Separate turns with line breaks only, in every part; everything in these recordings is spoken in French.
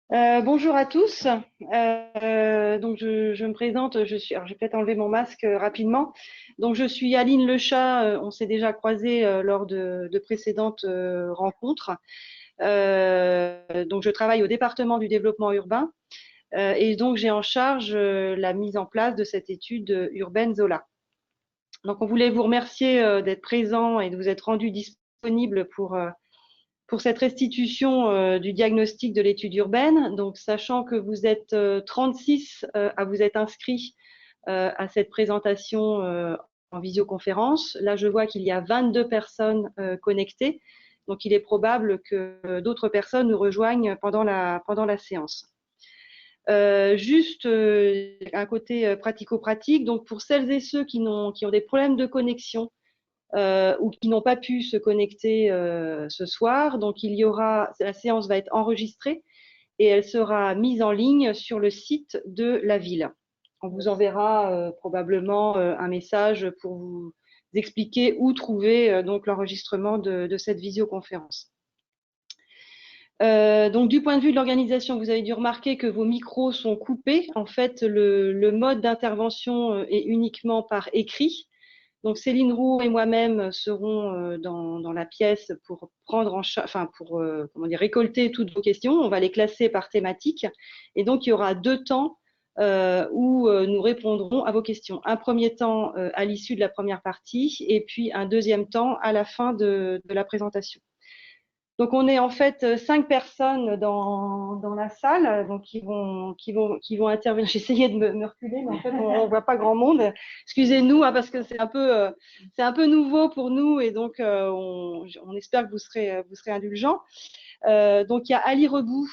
Bonjour à tous. Donc je me présente. Alors je vais peut-être enlever mon masque rapidement. Donc je suis Aline Lechat. On s'est déjà croisés lors de précédentes rencontres. Donc je travaille au département du développement urbain et donc j'ai en charge la mise en place de cette étude urbaine Zola. Donc on voulait vous remercier d'être présents et de vous être rendus disponibles pour cette restitution du diagnostic de l'étude urbaine. Donc, sachant que vous êtes 36 à vous être inscrits à cette présentation en visioconférence. Là, je vois qu'il y a 22 personnes connectées. Donc, il est probable que d'autres personnes nous rejoignent pendant la séance. Juste un côté pratico-pratique. Donc, pour celles et ceux qui ont des problèmes de connexion, ou qui n'ont pas pu se connecter ce soir. Donc, la séance va être enregistrée et elle sera mise en ligne sur le site de la ville. On vous enverra probablement un message pour vous expliquer où trouver donc l'enregistrement de cette visioconférence. Donc, du point de vue de l'organisation, vous avez dû remarquer que vos micros sont coupés. En fait, le mode d'intervention est uniquement par écrit. Donc Céline Roux et moi-même serons dans la pièce pour récolter toutes vos questions. On va les classer par thématique. Et donc il y aura 2 temps où nous répondrons à vos questions. Un premier temps à l'issue de la première partie et puis un deuxième temps à la fin de la présentation. Donc on est en fait 5 personnes dans la salle, donc qui vont intervenir. J'ai essayé de me reculer, mais en fait on voit pas grand monde. Excusez-nous parce que c'est un peu nouveau pour nous et donc on espère que vous serez indulgents. Donc il y a Ali Reboux,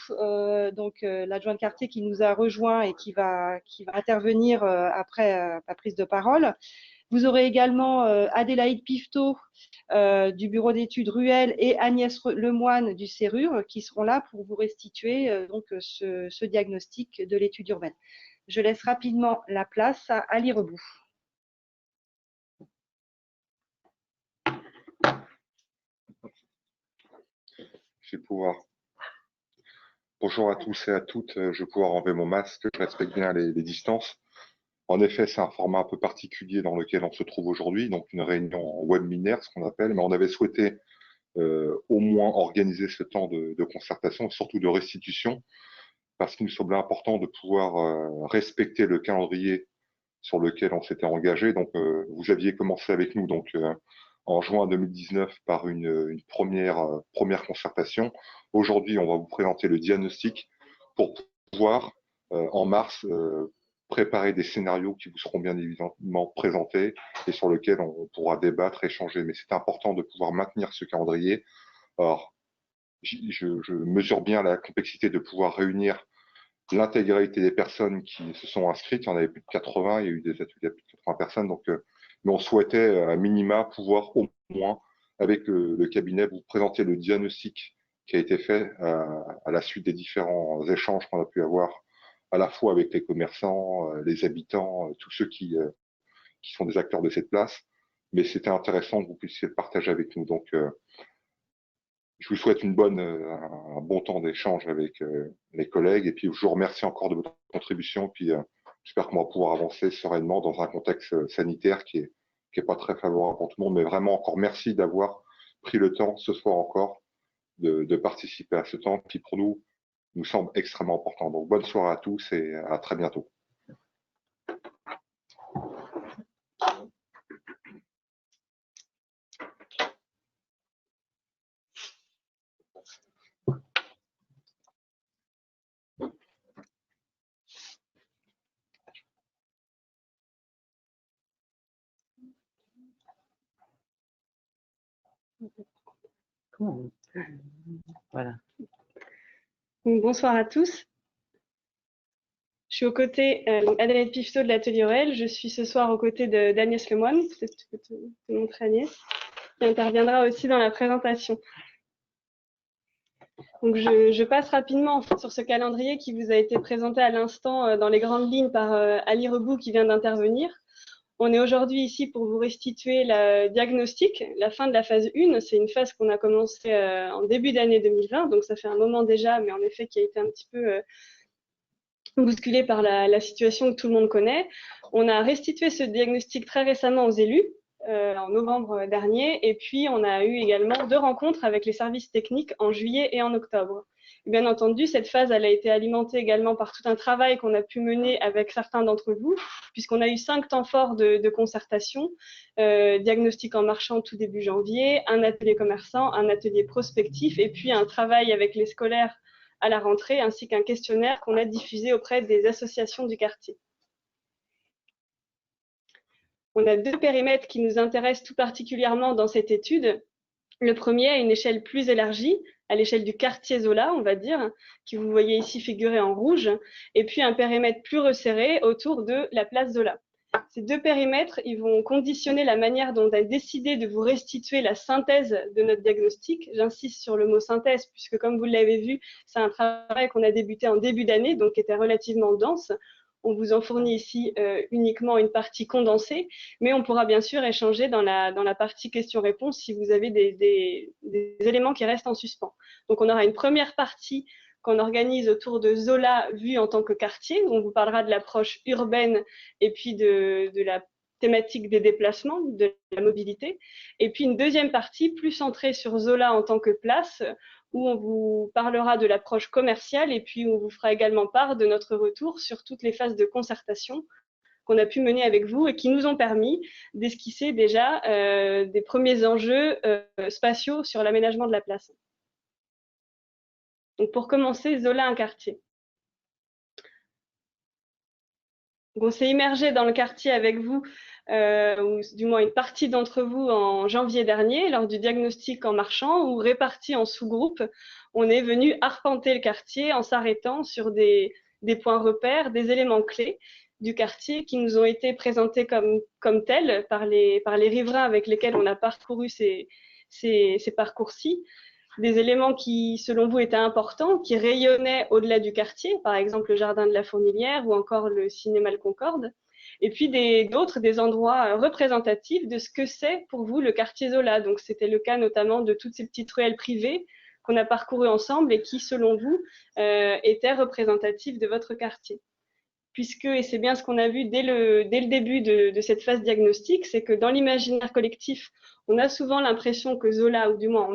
l'adjoint de quartier qui nous a rejoint et qui va intervenir après la prise de parole. Vous aurez également Adélaïde Pifteau du bureau d'études Ruelle et Agnès Lemoine du Serrure qui seront là pour vous restituer ce diagnostic de l'étude urbaine. Je laisse rapidement la place à Ali Reboux.
Je vais pouvoir. Bonjour à tous et à toutes. Je vais pouvoir enlever mon masque. Je respecte bien les distances. En effet, c'est un format un peu particulier dans lequel on se trouve aujourd'hui, donc une réunion en webinaire, ce qu'on appelle, mais on avait souhaité au moins organiser ce temps de concertation, surtout de restitution, parce qu'il nous semblait important de pouvoir respecter le calendrier sur lequel on s'était engagé. Donc, vous aviez commencé avec nous en juin 2019 par une première concertation. Aujourd'hui, on va vous présenter le diagnostic pour pouvoir, en mars, préparer des scénarios qui vous seront bien évidemment présentés et sur lesquels on pourra débattre, échanger. Mais c'est important de pouvoir maintenir ce calendrier. Alors, je mesure bien la complexité de pouvoir réunir l'intégralité des personnes qui se sont inscrites. Il y en avait plus de 80, il y a eu des ateliers à plus de 80 personnes. Donc, mais on souhaitait à minima pouvoir au moins, avec le cabinet, vous présenter le diagnostic qui a été fait à la suite des différents échanges qu'on a pu avoir à la fois avec les commerçants, les habitants, tous ceux qui sont des acteurs de cette place. Mais c'était intéressant que vous puissiez le partager avec nous. Donc, je vous souhaite un bon temps d'échange avec les collègues. Et puis, je vous remercie encore de votre contribution. Puis, j'espère qu'on va pouvoir avancer sereinement dans un contexte sanitaire qui est pas très favorable pour tout le monde. Mais vraiment, encore merci d'avoir pris le temps ce soir encore de participer à ce temps qui, pour nous semble extrêmement important. Donc, bonne soirée à tous et à très bientôt.
Voilà. Bonsoir à tous. Je suis aux côtés d'Adélaïde Pifteau de l'atelier Ruelle. Je suis ce soir aux côtés d'Agnès Lemoine, peut-être que tu peux te montrer Agnès, qui interviendra aussi dans la présentation. Donc je passe rapidement en fait, sur ce calendrier qui vous a été présenté à l'instant dans les grandes lignes par Ali Reboux qui vient d'intervenir.
On est aujourd'hui ici pour vous restituer le diagnostic, la fin de la phase 1. C'est une phase qu'on a commencé en début d'année 2020, donc ça fait un moment déjà, mais en effet qui a été un petit peu bousculée par la situation que tout le monde connaît. On a restitué ce diagnostic très récemment aux élus, en novembre dernier, et puis on a eu également 2 rencontres avec les services techniques en juillet et en octobre. Bien entendu, cette phase elle a été alimentée également par tout un travail qu'on a pu mener avec certains d'entre vous, puisqu'on a eu 5 temps forts de concertation, diagnostic en marchant tout début janvier, un atelier commerçant, un atelier prospectif, et puis un travail avec les scolaires à la rentrée, ainsi qu'un questionnaire qu'on a diffusé auprès des associations du quartier. On a 2 périmètres qui nous intéressent tout particulièrement dans cette étude. Le premier à une échelle plus élargie, à l'échelle du quartier Zola, on va dire, qui vous voyez ici figuré en rouge, et puis un périmètre plus resserré autour de la place Zola. Ces 2 périmètres, ils vont conditionner la manière dont on a décidé de vous restituer la synthèse de notre diagnostic. J'insiste sur le mot synthèse, puisque comme vous l'avez vu, c'est un travail qu'on a débuté en début d'année, donc qui était relativement dense. On vous en fournit ici uniquement une partie condensée, mais on pourra bien sûr échanger dans la partie questions-réponses si vous avez des éléments qui restent en suspens. Donc on aura une première partie qu'on organise autour de Zola vu en tant que quartier, où on vous parlera de l'approche urbaine et puis de la thématique des déplacements, de la mobilité. Et puis une deuxième partie plus centrée sur Zola en tant que place, où on vous parlera de l'approche commerciale et puis on vous fera également part de notre retour sur toutes les phases de concertation qu'on a pu mener avec vous et qui nous ont permis d'esquisser déjà des premiers enjeux spatiaux sur l'aménagement de la place. Donc pour commencer, Zola, un quartier. Donc on s'est immergé dans le quartier avec vous, ou du moins une partie d'entre vous en janvier dernier, lors du diagnostic en marchant, où répartis en sous-groupes, on est venu arpenter le quartier en s'arrêtant sur des points repères, des éléments clés du quartier qui nous ont été présentés comme tels par les riverains avec lesquels on a parcouru ces parcours-ci. Des éléments qui, selon vous, étaient importants, qui rayonnaient au-delà du quartier, par exemple le jardin de la Fourmilière ou encore le cinéma Le Concorde, et puis d'autres, des endroits représentatifs de ce que c'est pour vous le quartier Zola. Donc c'était le cas notamment de toutes ces petites ruelles privées qu'on a parcourues ensemble et qui, selon vous, étaient représentatifs de votre quartier. Puisque, et c'est bien ce qu'on a vu dès le début de cette phase diagnostique, c'est que dans l'imaginaire collectif, on a souvent l'impression que Zola, ou du moins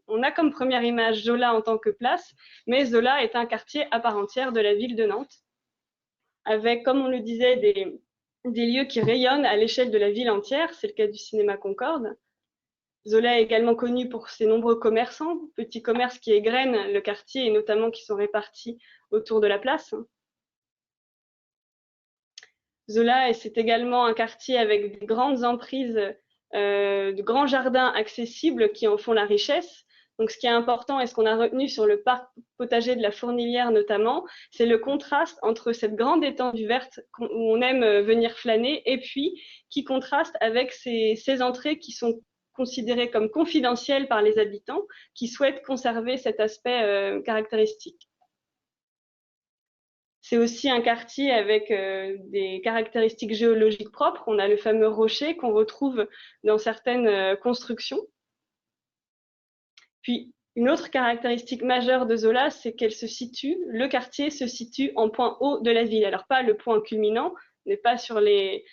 on a comme première image Zola en tant que place, mais Zola est un quartier à part entière de la ville de Nantes, avec, comme on le disait, des lieux qui rayonnent à l'échelle de la ville entière. C'est le cas du cinéma Concorde. Zola est également connu pour ses nombreux commerçants, petits commerces qui égrènent le quartier et notamment qui sont répartis autour de la place. Zola, c'est également un quartier avec de grandes emprises, de grands jardins accessibles qui en font la richesse. Donc, ce qui est important et ce qu'on a retenu sur le parc potager de la Fourmilière notamment, c'est le contraste entre cette grande étendue verte où on aime venir flâner et puis qui contraste avec ces entrées qui sont considérées comme confidentielles par les habitants qui souhaitent conserver cet aspect caractéristique. C'est aussi un quartier avec des caractéristiques géologiques propres. On a le fameux rocher qu'on retrouve dans certaines constructions. Puis, une autre caractéristique majeure de Zola, c'est le quartier se situe en point haut de la ville. Alors, pas le point culminant, on n'est pas sur les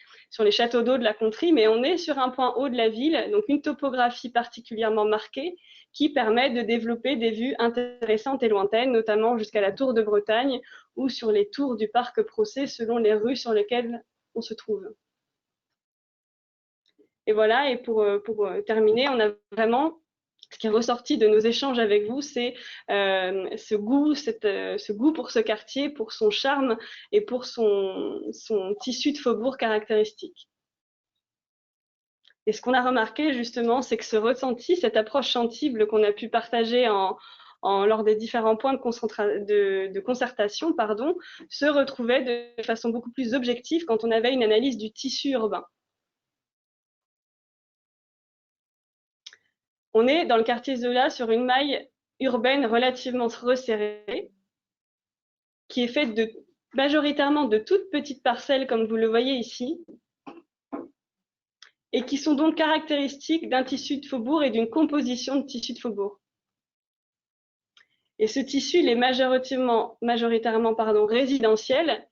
châteaux d'eau de la Contrée, mais on est sur un point haut de la ville, donc une topographie particulièrement marquée qui permet de développer des vues intéressantes et lointaines, notamment jusqu'à la Tour de Bretagne ou sur les tours du parc Procès, selon les rues sur lesquelles on se trouve. Et voilà, et pour terminer, on a vraiment, ce qui est ressorti de nos échanges avec vous, c'est ce goût pour ce quartier, pour son charme et pour son tissu de faubourg caractéristique. Et ce qu'on a remarqué justement, c'est que ce ressenti, cette approche sensible qu'on a pu partager lors des différents points de concertation, se retrouvait de façon beaucoup plus objective quand on avait une analyse du tissu urbain. On est dans le quartier Zola sur une maille urbaine relativement resserrée, qui est faite majoritairement de toutes petites parcelles, comme vous le voyez ici, et qui sont donc caractéristiques d'un tissu de faubourg et d'une composition de tissu de faubourg. Et ce tissu, il est majoritairement résidentiel,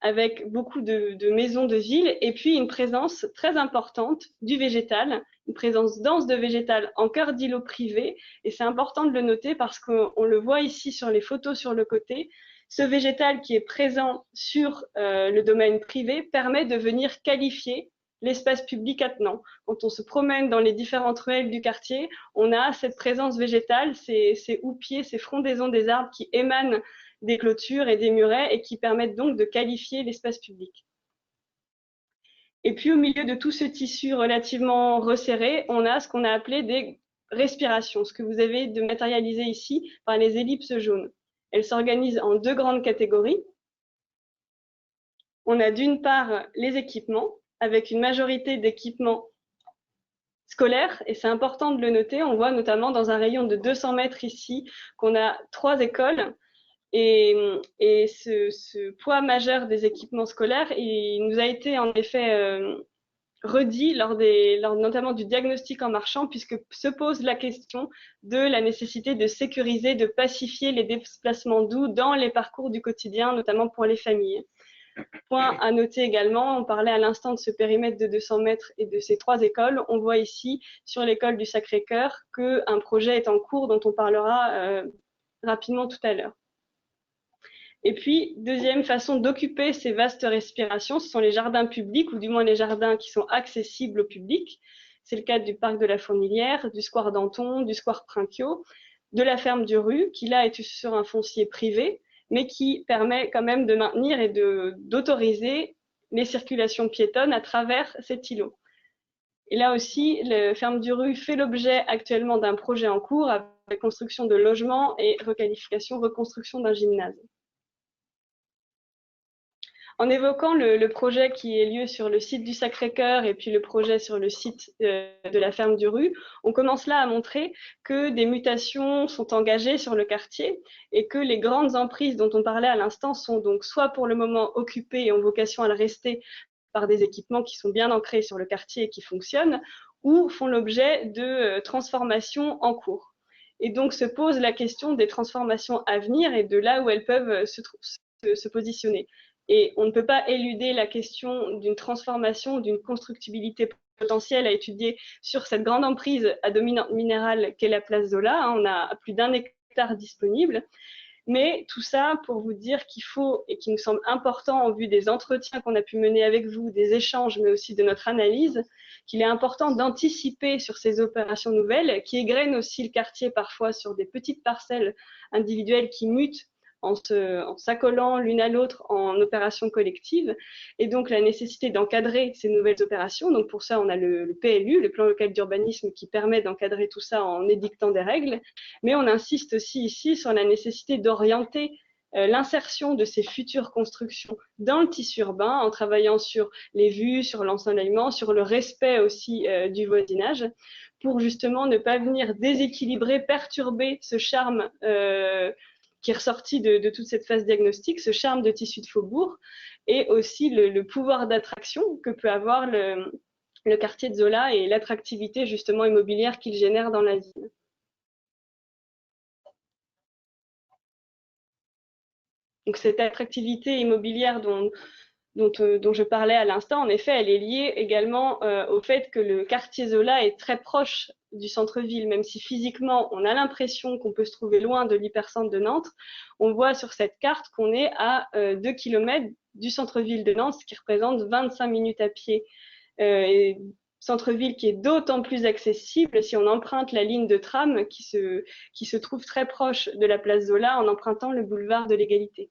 avec beaucoup de maisons de ville, et puis une présence très importante du végétal, une présence dense de végétal en cœur d'îlot privé, et c'est important de le noter parce qu'on le voit ici sur les photos sur le côté, ce végétal qui est présent sur le domaine privé permet de venir qualifier l'espace public attenant. Quand on se promène dans les différentes ruelles du quartier, on a cette présence végétale, ces houppiers, ces frondaisons des arbres qui émanent des clôtures et des murets et qui permettent donc de qualifier l'espace public. Et puis au milieu de tout ce tissu relativement resserré, on a ce qu'on a appelé des respirations, ce que vous avez de matérialisé ici par les ellipses jaunes. Elles s'organisent en deux grandes catégories. On a d'une part les équipements, avec une majorité d'équipements scolaires, et c'est important de le noter. On voit notamment dans un rayon de 200 mètres ici qu'on a 3 écoles. Et ce poids majeur des équipements scolaires, il nous a été en effet redit lors notamment du diagnostic en marchant, puisque se pose la question de la nécessité de sécuriser, de pacifier les déplacements doux dans les parcours du quotidien, notamment pour les familles. Point à noter également, on parlait à l'instant de ce périmètre de 200 mètres et de ces 3 écoles. On voit ici, sur l'école du Sacré-Cœur, qu'un projet est en cours dont on parlera rapidement tout à l'heure. Et puis, deuxième façon d'occuper ces vastes respirations, ce sont les jardins publics, ou du moins les jardins qui sont accessibles au public. C'est le cas du parc de la Fourmilière, du square Danton, du square Princiot, de la ferme du Rue, qui là est sur un foncier privé, mais qui permet quand même de maintenir et d'autoriser les circulations piétonnes à travers cet îlot. Et là aussi, la ferme du Rue fait l'objet actuellement d'un projet en cours avec la construction de logements et requalification, reconstruction d'un gymnase. En évoquant le projet qui ait lieu sur le site du Sacré-Cœur et puis le projet sur le site de la ferme du Rue, on commence là à montrer que des mutations sont engagées sur le quartier et que les grandes emprises dont on parlait à l'instant sont donc soit pour le moment occupées et ont vocation à le rester par des équipements qui sont bien ancrés sur le quartier et qui fonctionnent, ou font l'objet de transformations en cours. Et donc se pose la question des transformations à venir et de là où elles peuvent se positionner. Et on ne peut pas éluder la question d'une transformation, d'une constructibilité potentielle à étudier sur cette grande emprise à dominante minérale qu'est la place Zola. On a plus d'1 hectare disponible. Mais tout ça pour vous dire qu'il faut, et qu'il nous semble important en vue des entretiens qu'on a pu mener avec vous, des échanges, mais aussi de notre analyse, qu'il est important d'anticiper sur ces opérations nouvelles qui égrènent aussi le quartier parfois sur des petites parcelles individuelles qui mutent en s'accolant l'une à l'autre en opérations collectives, et donc la nécessité d'encadrer ces nouvelles opérations. Donc pour ça, on a le PLU, le plan local d'urbanisme, qui permet d'encadrer tout ça en édictant des règles, mais on insiste aussi ici sur la nécessité d'orienter l'insertion de ces futures constructions dans le tissu urbain en travaillant sur les vues, sur l'ensoleillement, sur le respect aussi du voisinage, pour justement ne pas venir déséquilibrer, perturber ce charme qui est ressorti de toute cette phase diagnostique, ce charme de tissu de faubourg, et aussi le pouvoir d'attraction que peut avoir le quartier de Zola et l'attractivité justement immobilière qu'il génère dans la ville. Donc cette attractivité immobilière dont je parlais à l'instant, en effet, elle est liée également au fait que le quartier Zola est très proche du centre-ville, même si physiquement, on a l'impression qu'on peut se trouver loin de l'hypercentre de Nantes. On voit sur cette carte qu'on est à 2 km du centre-ville de Nantes, ce qui représente 25 minutes à pied. Centre-ville qui est d'autant plus accessible si on emprunte la ligne de tram qui se trouve très proche de la place Zola en empruntant le boulevard de l'Égalité.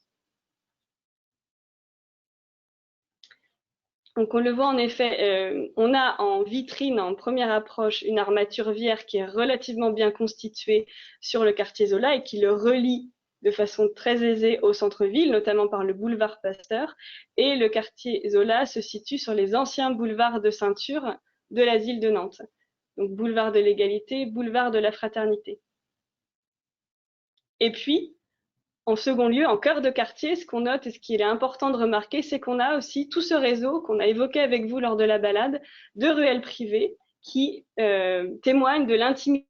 Donc on le voit en effet, on a en vitrine, en première approche, une armature viaire qui est relativement bien constituée sur le quartier Zola et qui le relie de façon très aisée au centre-ville, notamment par le boulevard Pasteur. Et le quartier Zola se situe sur les anciens boulevards de ceinture de la ville de Nantes. Donc boulevard de l'Égalité, boulevard de la Fraternité. Et puis, en second lieu, en cœur de quartier, ce qu'on note et ce qu'il est important de remarquer, c'est qu'on a aussi tout ce réseau qu'on a évoqué avec vous lors de la balade, de ruelles privées qui témoignent de l'intimité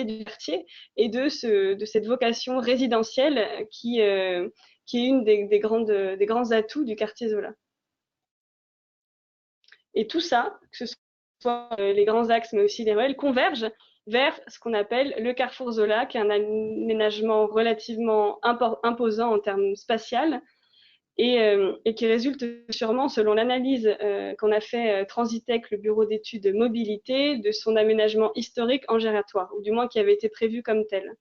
du quartier et de cette vocation résidentielle qui est une des grands atouts du quartier Zola. Et tout ça, que ce soit les grands axes, mais aussi les ruelles, convergent vers ce qu'on appelle le carrefour Zola, qui est un aménagement relativement imposant en termes spatial et qui résulte sûrement, selon l'analyse qu'en a fait Transitech, le bureau d'études mobilité, de son aménagement historique en giratoire, ou du moins qui avait été prévu comme tel.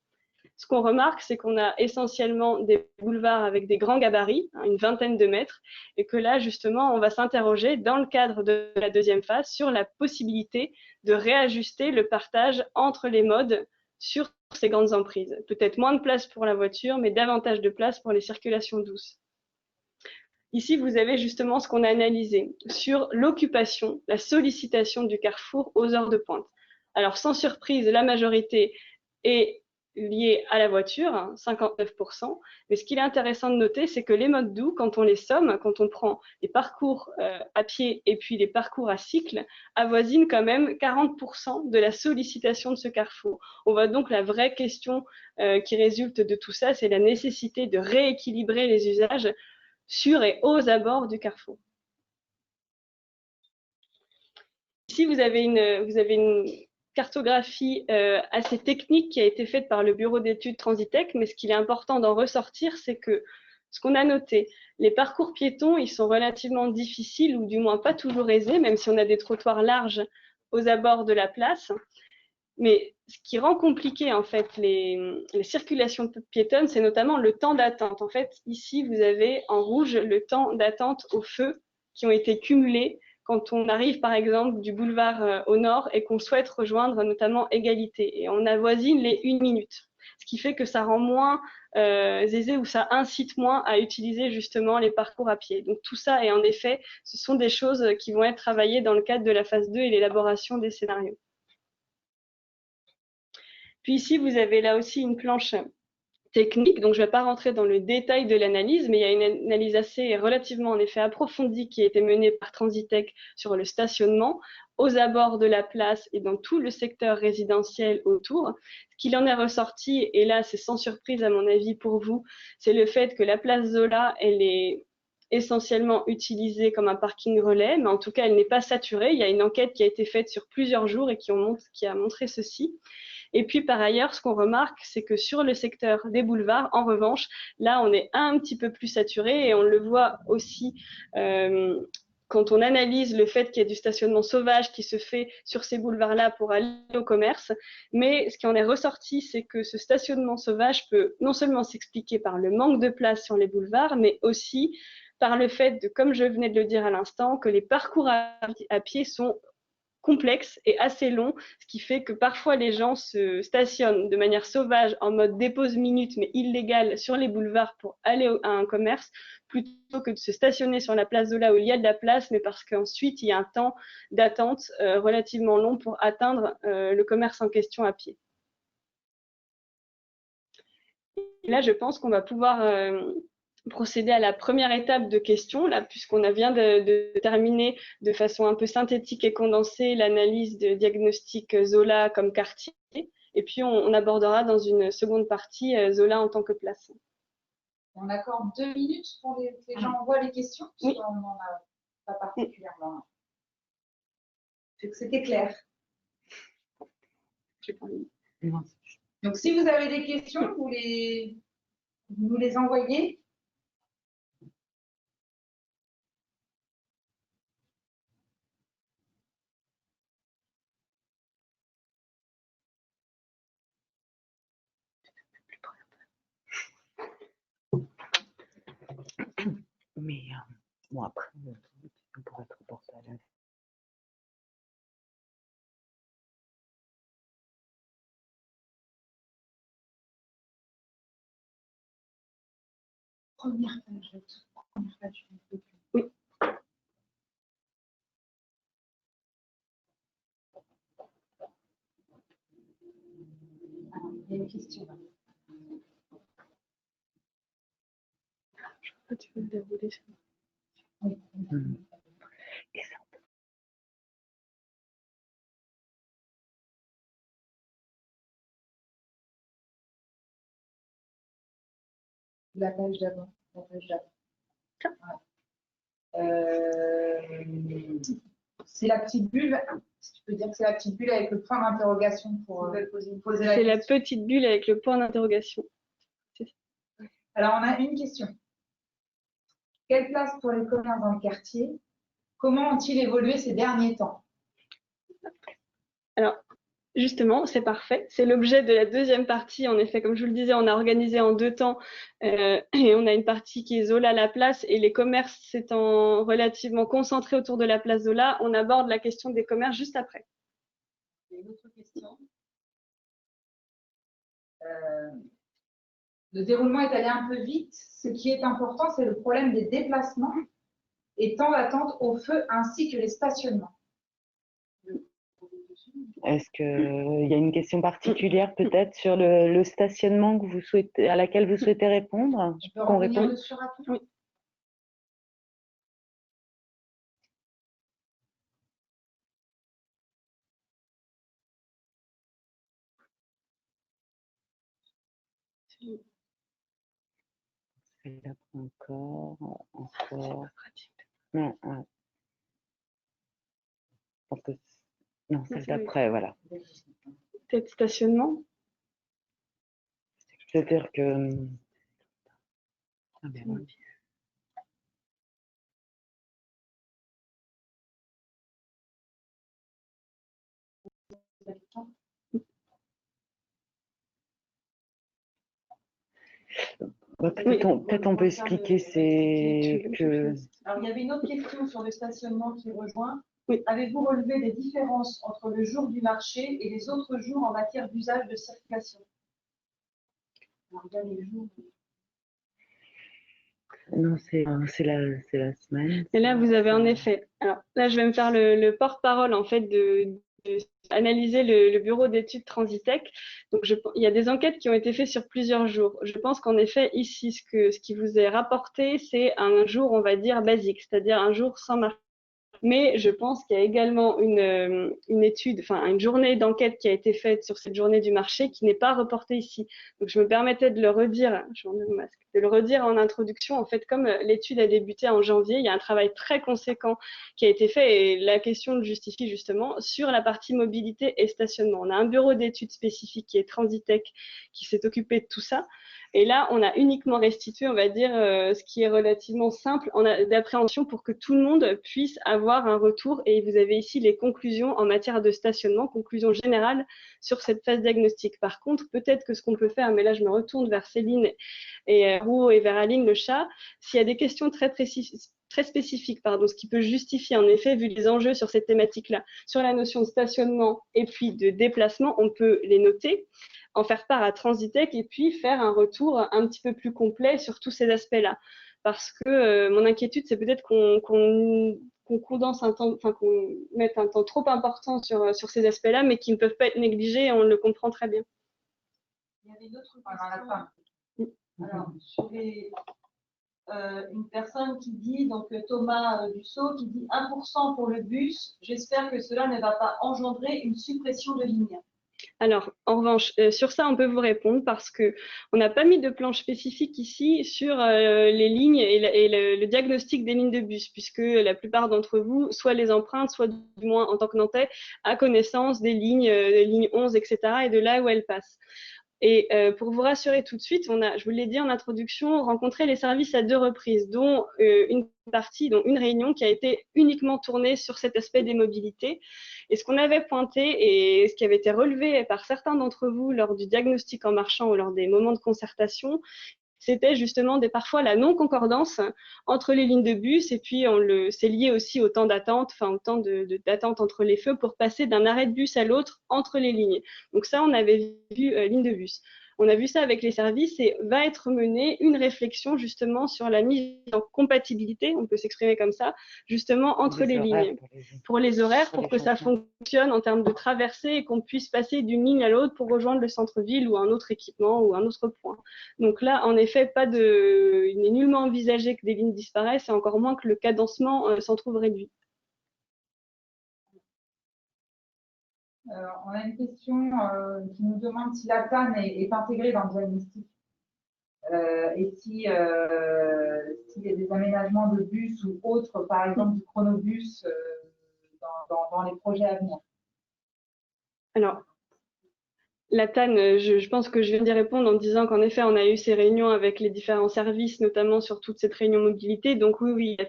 Ce qu'on remarque, c'est qu'on a essentiellement des boulevards avec des grands gabarits, une vingtaine de mètres, et que là, justement, on va s'interroger dans le cadre de la deuxième phase sur la possibilité de réajuster le partage entre les modes sur ces grandes emprises. Peut-être moins de place pour la voiture, mais davantage de place pour les circulations douces. Ici, vous avez justement ce qu'on a analysé sur l'occupation, la sollicitation du carrefour aux heures de pointe. Alors, sans surprise, la majorité est liée à la voiture, 59%. Mais ce qu'il est intéressant de noter, c'est que les modes doux, quand on les somme, quand on prend les parcours à pied et puis les parcours à cycle, avoisinent quand même 40% de la sollicitation de ce carrefour. On voit donc la vraie question qui résulte de tout ça, c'est la nécessité de rééquilibrer les usages sur et aux abords du carrefour. Ici, vous avez une cartographie assez technique qui a été faite par le bureau d'études Transitech, mais ce qu'il est important d'en ressortir, c'est que ce qu'on a noté, les parcours piétons, ils sont relativement difficiles ou du moins pas toujours aisés, même si on a des trottoirs larges aux abords de la place. Mais ce qui rend compliqué en fait les circulations piétonnes, c'est notamment le temps d'attente. En fait, ici, vous avez en rouge le temps d'attente aux feux qui ont été cumulés quand on arrive par exemple du boulevard au nord et qu'on souhaite rejoindre notamment Égalité. Et on avoisine les 1 minute, ce qui fait que ça rend moins aisé ou ça incite moins à utiliser justement les parcours à pied. Donc tout ça, et en effet, ce sont des choses qui vont être travaillées dans le cadre de la phase 2 et l'élaboration des scénarios. Puis ici, vous avez là aussi une planche technique, donc je ne vais pas rentrer dans le détail de l'analyse, mais il y a une analyse assez relativement en effet approfondie qui a été menée par Transitech sur le stationnement aux abords de la place et dans tout le secteur résidentiel autour. Ce qu'il en est ressorti, et là c'est sans surprise à mon avis pour vous, c'est le fait que la place Zola, elle est essentiellement utilisée comme un parking relais, mais en tout cas elle n'est pas saturée. Il y a une enquête qui a été faite sur plusieurs jours et qui a montré ceci. Et puis, par ailleurs, ce qu'on remarque, c'est que sur le secteur des boulevards, en revanche, là, on est un petit peu plus saturé et on le voit aussi quand on analyse le fait qu'il y ait du stationnement sauvage qui se fait sur ces boulevards-là pour aller au commerce. Mais ce qui en est ressorti, c'est que ce stationnement sauvage peut non seulement s'expliquer par le manque de place sur les boulevards, mais aussi par le fait de, comme je venais de le dire à l'instant, que les parcours à pied sont complexe et assez long, ce qui fait que parfois les gens se stationnent de manière sauvage en mode dépose minute mais illégale sur les boulevards pour aller à un commerce plutôt que de se stationner sur la place Zola où il y a de la place mais parce qu'ensuite il y a un temps d'attente relativement long pour atteindre le commerce en question à pied. Et là, je pense qu'on va pouvoir procéder à la première étape de questions, là, puisqu'on vient de terminer de façon un peu synthétique et condensée l'analyse de diagnostic Zola comme quartier. Et puis, on abordera dans une seconde partie Zola en tant que place.
On accorde 2 minutes pour que les gens envoient les questions.
Oui.
On n'en a pas particulièrement. C'était clair. Donc, si vous avez des questions, vous nous les envoyez.
Mais bon, après, on pourrait être reporté à la
Première page.
Oui.
Alors, il y a une question là.
Tu veux le dérouler
Mhm. Et ça,
La page d'avant. La page d'avant. C'est la petite bulle. Si tu peux dire que c'est la petite bulle avec le point d'interrogation pour poser la
C'est la
question.
petite bulle avec le point d'interrogation.
Alors, on a une question. Quelle place pour les commerces dans le quartier? Comment ont-ils évolué ces derniers temps?
Alors, justement, c'est parfait. C'est l'objet de la deuxième partie. En effet, comme je vous le disais, on a organisé en 2 temps et on a une partie qui est Zola la place et les commerces s'étant relativement concentrés autour de la place Zola. On aborde la question des commerces juste après.
Il y a une autre question. Le déroulement est allé un peu vite. Ce qui est important, c'est le problème des déplacements et temps d'attente au feu ainsi que les stationnements.
est-ce qu'il y a une question particulière peut-être sur le stationnement que vous souhaitez, à laquelle vous souhaitez répondre?
Je peux
Qu'on
revenir
réponde?
dessus rapidement?
Oui.
Celle-là encore. Non, ouais. Je pense que non, celle d'après, voilà.
Peut-être stationnement.
C'est-à-dire que ah ben oui. Peut-être on peut expliquer, c'est que
Alors, il y avait une autre question sur le stationnement qui rejoint.
Oui.
Avez-vous relevé des différences entre le jour du marché et les autres jours en matière d'usage de circulation? Alors, il y a les jours.
non, c'est la semaine.
Et là, vous avez en effet. Alors là, je vais me faire le porte-parole en fait de analyser le bureau d'études Transitech. Donc, il y a des enquêtes qui ont été faites sur plusieurs jours. Je pense qu'en effet, ici, ce qui vous est rapporté, c'est un jour, on va dire, basique, c'est-à-dire un jour sans marché. Mais je pense qu'il y a également une étude, enfin une journée d'enquête qui a été faite sur cette journée du marché qui n'est pas reportée ici. Donc je me permettais de le redire, je remets mon masque, de le redire en introduction. En fait, comme l'étude a débuté en janvier, il y a un travail très conséquent qui a été fait et la question le justifie justement sur la partie mobilité et stationnement. On a un bureau d'études spécifique qui est Transitech qui s'est occupé de tout ça. Et là, on a uniquement restitué, on va dire, ce qui est relativement simple d'appréhension pour que tout le monde puisse avoir un retour. Et vous avez ici les conclusions en matière de stationnement, conclusions générales sur cette phase diagnostique. Par contre, peut-être que ce qu'on peut faire, mais là, je me retourne vers Céline et Rouault et vers Aline Le Chat, s'il y a des questions très spécifiques, pardon, ce qui peut justifier, en effet, vu les enjeux sur cette thématique-là, sur la notion de stationnement et puis de déplacement, on peut les noter, en faire part à Transitech et puis faire un retour un petit peu plus complet sur tous ces aspects-là. Parce que mon inquiétude, c'est peut-être qu'on condense un temps, enfin qu'on mette un temps trop important sur ces aspects-là, mais qui ne peuvent pas être négligés et on le comprend très bien.
Il y avait d'autres questions. Alors, sur une personne qui dit, donc Thomas Dussault, qui dit 1% pour le bus, j'espère que cela ne va pas engendrer une suppression de lignes.
Alors, en revanche, sur ça, on peut vous répondre parce que on n'a pas mis de planche spécifique ici sur les lignes et le diagnostic des lignes de bus, puisque la plupart d'entre vous, soit les empruntent, soit du moins en tant que Nantais, à connaissance des lignes 11, etc., et de là où elles passent. Et pour vous rassurer tout de suite, on a, je vous l'ai dit en introduction, rencontré les services à 2 reprises, dont une réunion qui a été uniquement tournée sur cet aspect des mobilités. Et ce qu'on avait pointé et ce qui avait été relevé par certains d'entre vous lors du diagnostic en marchant ou lors des moments de concertation, c'était justement parfois la non-concordance entre les lignes de bus et puis c'est lié aussi au temps d'attente, enfin au temps d'attente entre les feux pour passer d'un arrêt de bus à l'autre entre les lignes. Donc ça, on avait vu ligne de bus. on a vu ça avec les services et va être menée une réflexion justement sur la mise en compatibilité, on peut s'exprimer comme ça, justement entre les lignes. Pour les horaires, pour que ça fonctionne en termes de traversée et qu'on puisse passer d'une ligne à l'autre pour rejoindre le centre-ville ou un autre équipement ou un autre point. Donc là, en effet, il n'est nullement envisagé que des lignes disparaissent et encore moins que le cadencement s'en trouve réduit.
On a une question qui nous demande si la TAN est intégrée dans le diagnostic et s'il y a des aménagements de bus ou autres, par exemple du chronobus dans les projets à venir.
Alors, la TAN, je pense que je viens d'y répondre en disant qu'en effet, on a eu ces réunions avec les différents services, notamment sur toute cette réunion mobilité. Donc oui, il y a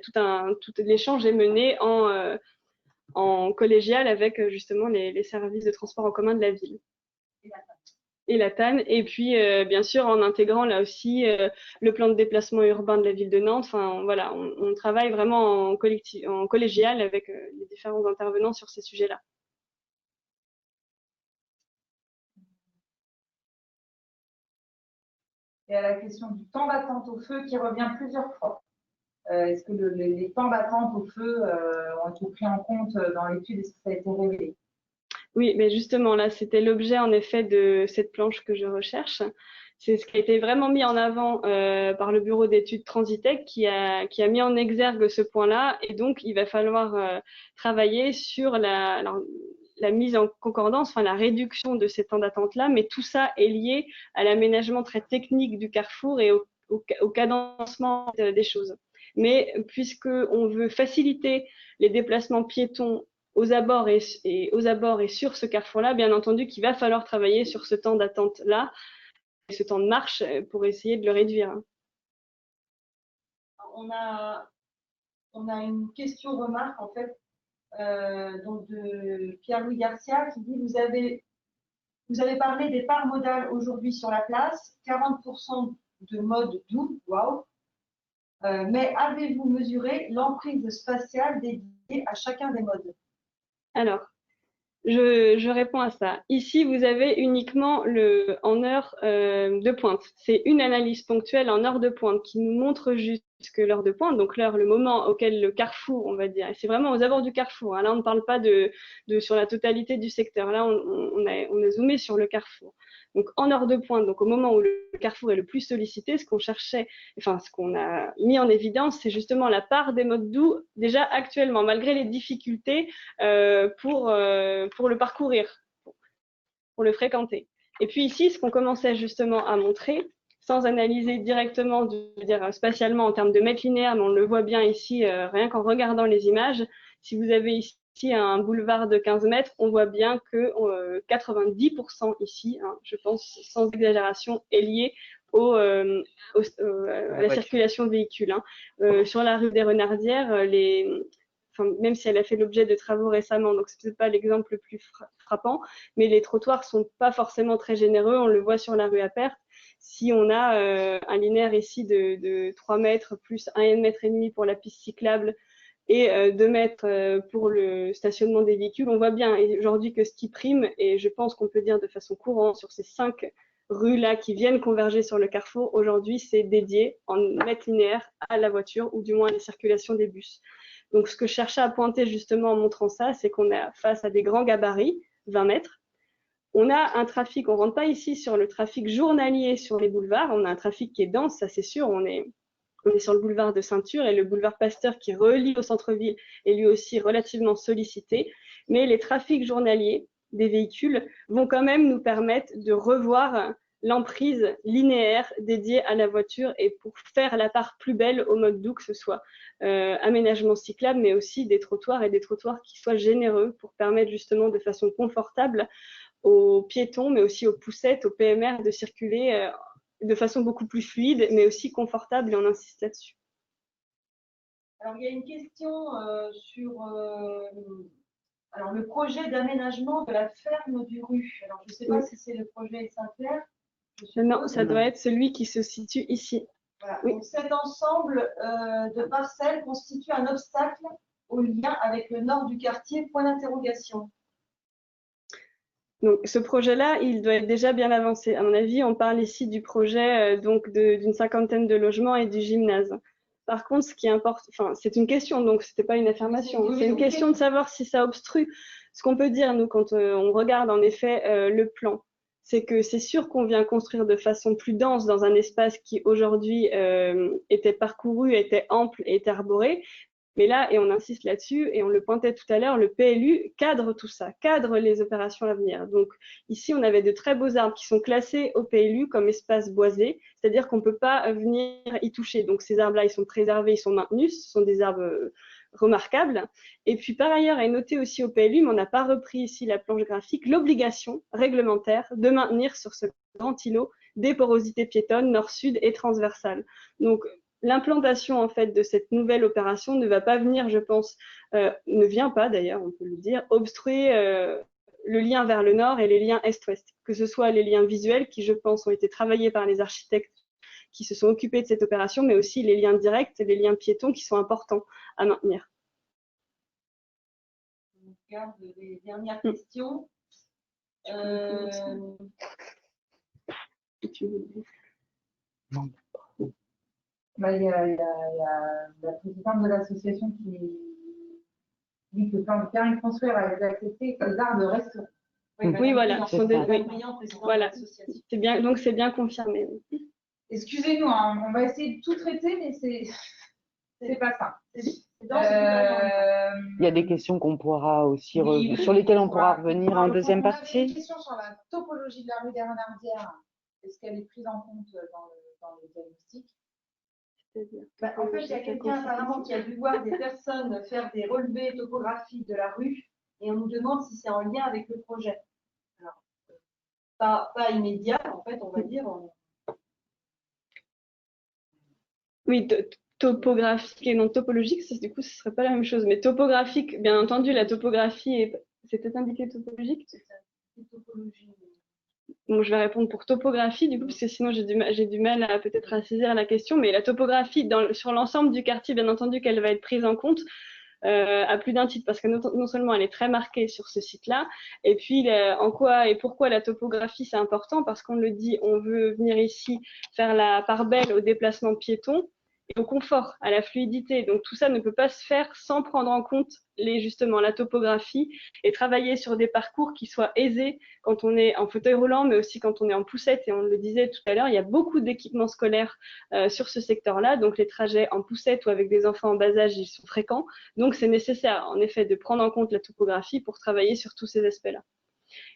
tout l'échange est mené en collégial avec justement les services de transport en commun de la ville. Et la TAN. Et puis, bien sûr, en intégrant là aussi le plan de déplacement urbain de la ville de Nantes. Enfin, voilà, on travaille vraiment en collégial avec les différents intervenants sur ces sujets-là.
Et à la question du temps d'attente au feu qui revient plusieurs fois. Est-ce que les temps d'attente au feu ont été pris en compte dans l'étude? Est-ce que ça a été révélé?
Oui, mais justement, là, c'était l'objet en effet de cette planche que je recherche. C'est ce qui a été vraiment mis en avant par le bureau d'études Transitech qui a mis en exergue ce point-là. Et donc, il va falloir travailler sur la mise en concordance, enfin la réduction de ces temps d'attente-là. Mais tout ça est lié à l'aménagement très technique du carrefour et au cadencement des choses. Mais puisqu'on veut faciliter les déplacements piétons aux abords et sur ce carrefour-là, bien entendu qu'il va falloir travailler sur ce temps d'attente-là, ce temps de marche pour essayer de le réduire.
On a une question-remarque en fait donc de Pierre-Louis Garcia qui dit vous avez parlé des parts modales aujourd'hui sur la place, 40% de mode doux, waouh. Mais avez-vous mesuré l'emprise spatiale dédiée à chacun des modes?
Alors, je réponds à ça. Ici, vous avez uniquement en heure de pointe. C'est une analyse ponctuelle en heure de pointe qui nous montre juste que l'heure de pointe, donc le moment auquel le carrefour, on va dire, c'est vraiment aux abords du carrefour. Hein. Là, on ne parle pas sur la totalité du secteur. Là, on a zoomé sur le carrefour. Donc, en heure de pointe, donc au moment où le carrefour est le plus sollicité, ce qu'on a mis en évidence, c'est justement la part des modes doux déjà actuellement, malgré les difficultés pour le parcourir, pour le fréquenter. Et puis ici, ce qu'on commençait justement à montrer, sans analyser directement, spatialement en termes de mètres linéaires, mais on le voit bien ici, rien qu'en regardant les images, si vous avez ici un boulevard de 15 mètres, on voit bien que 90% ici, hein, je pense sans exagération, est lié à la circulation véhicule. Hein. Sur la rue des Renardières, même si elle a fait l'objet de travaux récemment, donc c'est peut-être pas l'exemple le plus frappant, mais les trottoirs sont pas forcément très généreux, on le voit sur la rue Appert. Si on a un linéaire ici de 3 mètres plus 1,5 mètre pour la piste cyclable et 2 mètres pour le stationnement des véhicules, on voit bien aujourd'hui que ce qui prime, et je pense qu'on peut dire de façon courante sur ces 5 rues-là qui viennent converger sur le carrefour, aujourd'hui c'est dédié en mètres linéaires à la voiture ou du moins à la circulation des bus. Donc, ce que je cherchais à pointer justement en montrant ça, c'est qu'on est face à des grands gabarits, 20 mètres. On a un trafic, on ne rentre pas ici sur le trafic journalier sur les boulevards, on a un trafic qui est dense, ça c'est sûr, on est sur le boulevard de Ceinture et le boulevard Pasteur qui relie au centre-ville est lui aussi relativement sollicité. Mais les trafics journaliers des véhicules vont quand même nous permettre de revoir l'emprise linéaire dédiée à la voiture et pour faire la part plus belle au mode doux, que ce soit aménagement cyclable, mais aussi des trottoirs et des trottoirs qui soient généreux pour permettre justement de façon confortable aux piétons, mais aussi aux poussettes, aux PMR de circuler de façon beaucoup plus fluide, mais aussi confortable, et on insiste là-dessus.
Alors, il y a une question sur le projet d'aménagement de la ferme du Rue. Alors, je ne sais pas si c'est le projet Saint-Clair.
Non, ça doit être celui qui se situe ici.
Voilà. Oui. Donc, cet ensemble de parcelles constitue un obstacle au lien avec le nord du quartier, point d'interrogation.
Donc, ce projet-là, il doit être déjà bien avancé. À mon avis, on parle ici du projet donc d'une 50aine de logements et du gymnase. Par contre, ce qui importe, enfin, c'est une question, donc c'était pas une affirmation. C'est une question de savoir si ça obstrue. Ce qu'on peut dire, nous, quand on regarde en effet le plan, c'est que c'est sûr qu'on vient construire de façon plus dense dans un espace qui aujourd'hui était parcouru, était ample et était arboré. Mais là, et on insiste là-dessus, et on le pointait tout à l'heure, le PLU cadre tout ça, cadre les opérations à venir. Donc ici, on avait de très beaux arbres qui sont classés au PLU comme espace boisé, c'est-à-dire qu'on ne peut pas venir y toucher. Donc ces arbres-là, ils sont préservés, ils sont maintenus, ce sont des arbres remarquables. Et puis par ailleurs, est noté aussi au PLU, mais on n'a pas repris ici la planche graphique, l'obligation réglementaire de maintenir sur ce grand îlot des porosités piétonnes nord-sud et transversales. Donc l'implantation en fait de cette nouvelle opération ne va pas venir, je pense, ne vient pas d'ailleurs, on peut le dire, obstruer le lien vers le nord et les liens est-ouest, que ce soit les liens visuels qui, je pense, ont été travaillés par les architectes qui se sont occupés de cette opération, mais aussi les liens directs, les liens piétons qui sont importants à maintenir.
On regarde les dernières questions.
Bah, il y a la présidente de l'association qui dit que quand le permis de construire va être accepté et que les arbres restent.
Oui, voilà. Voilà. C'est bien, donc c'est bien confirmé.
Excusez-nous, hein, on va essayer de tout traiter, mais c'est pas ça.
Il y a des questions qu'on pourra aussi sur lesquelles on pourra revenir en deuxième partie.
Une question sur la topologie de la rue des Renardières. Est-ce qu'elle est prise en compte dans le diagnostic?
En fait, il y a quelqu'un apparemment qui a dû voir des personnes faire des relevés topographiques de la rue et on nous demande si c'est en lien avec le projet. Alors, pas immédiat, en fait, on va dire.
Oui, topographique et non topologique, du coup, ce ne serait pas la même chose. Mais topographique, bien entendu, la topographie, c'était indiqué topologique. Bon, je vais répondre pour topographie, du coup, parce que sinon j'ai du mal à peut-être à saisir la question. Mais la topographie, sur l'ensemble du quartier, bien entendu qu'elle va être prise en compte à plus d'un titre, parce que non seulement elle est très marquée sur ce site-là, et puis en quoi et pourquoi la topographie c'est important, parce qu'on le dit, on veut venir ici faire la part belle au déplacement piéton et au confort, à la fluidité. Donc tout ça ne peut pas se faire sans prendre en compte justement la topographie et travailler sur des parcours qui soient aisés quand on est en fauteuil roulant, mais aussi quand on est en poussette. Et on le disait tout à l'heure, il y a beaucoup d'équipements scolaires sur ce secteur-là, donc les trajets en poussette ou avec des enfants en bas âge, ils sont fréquents. Donc c'est nécessaire en effet de prendre en compte la topographie pour travailler sur tous ces aspects-là.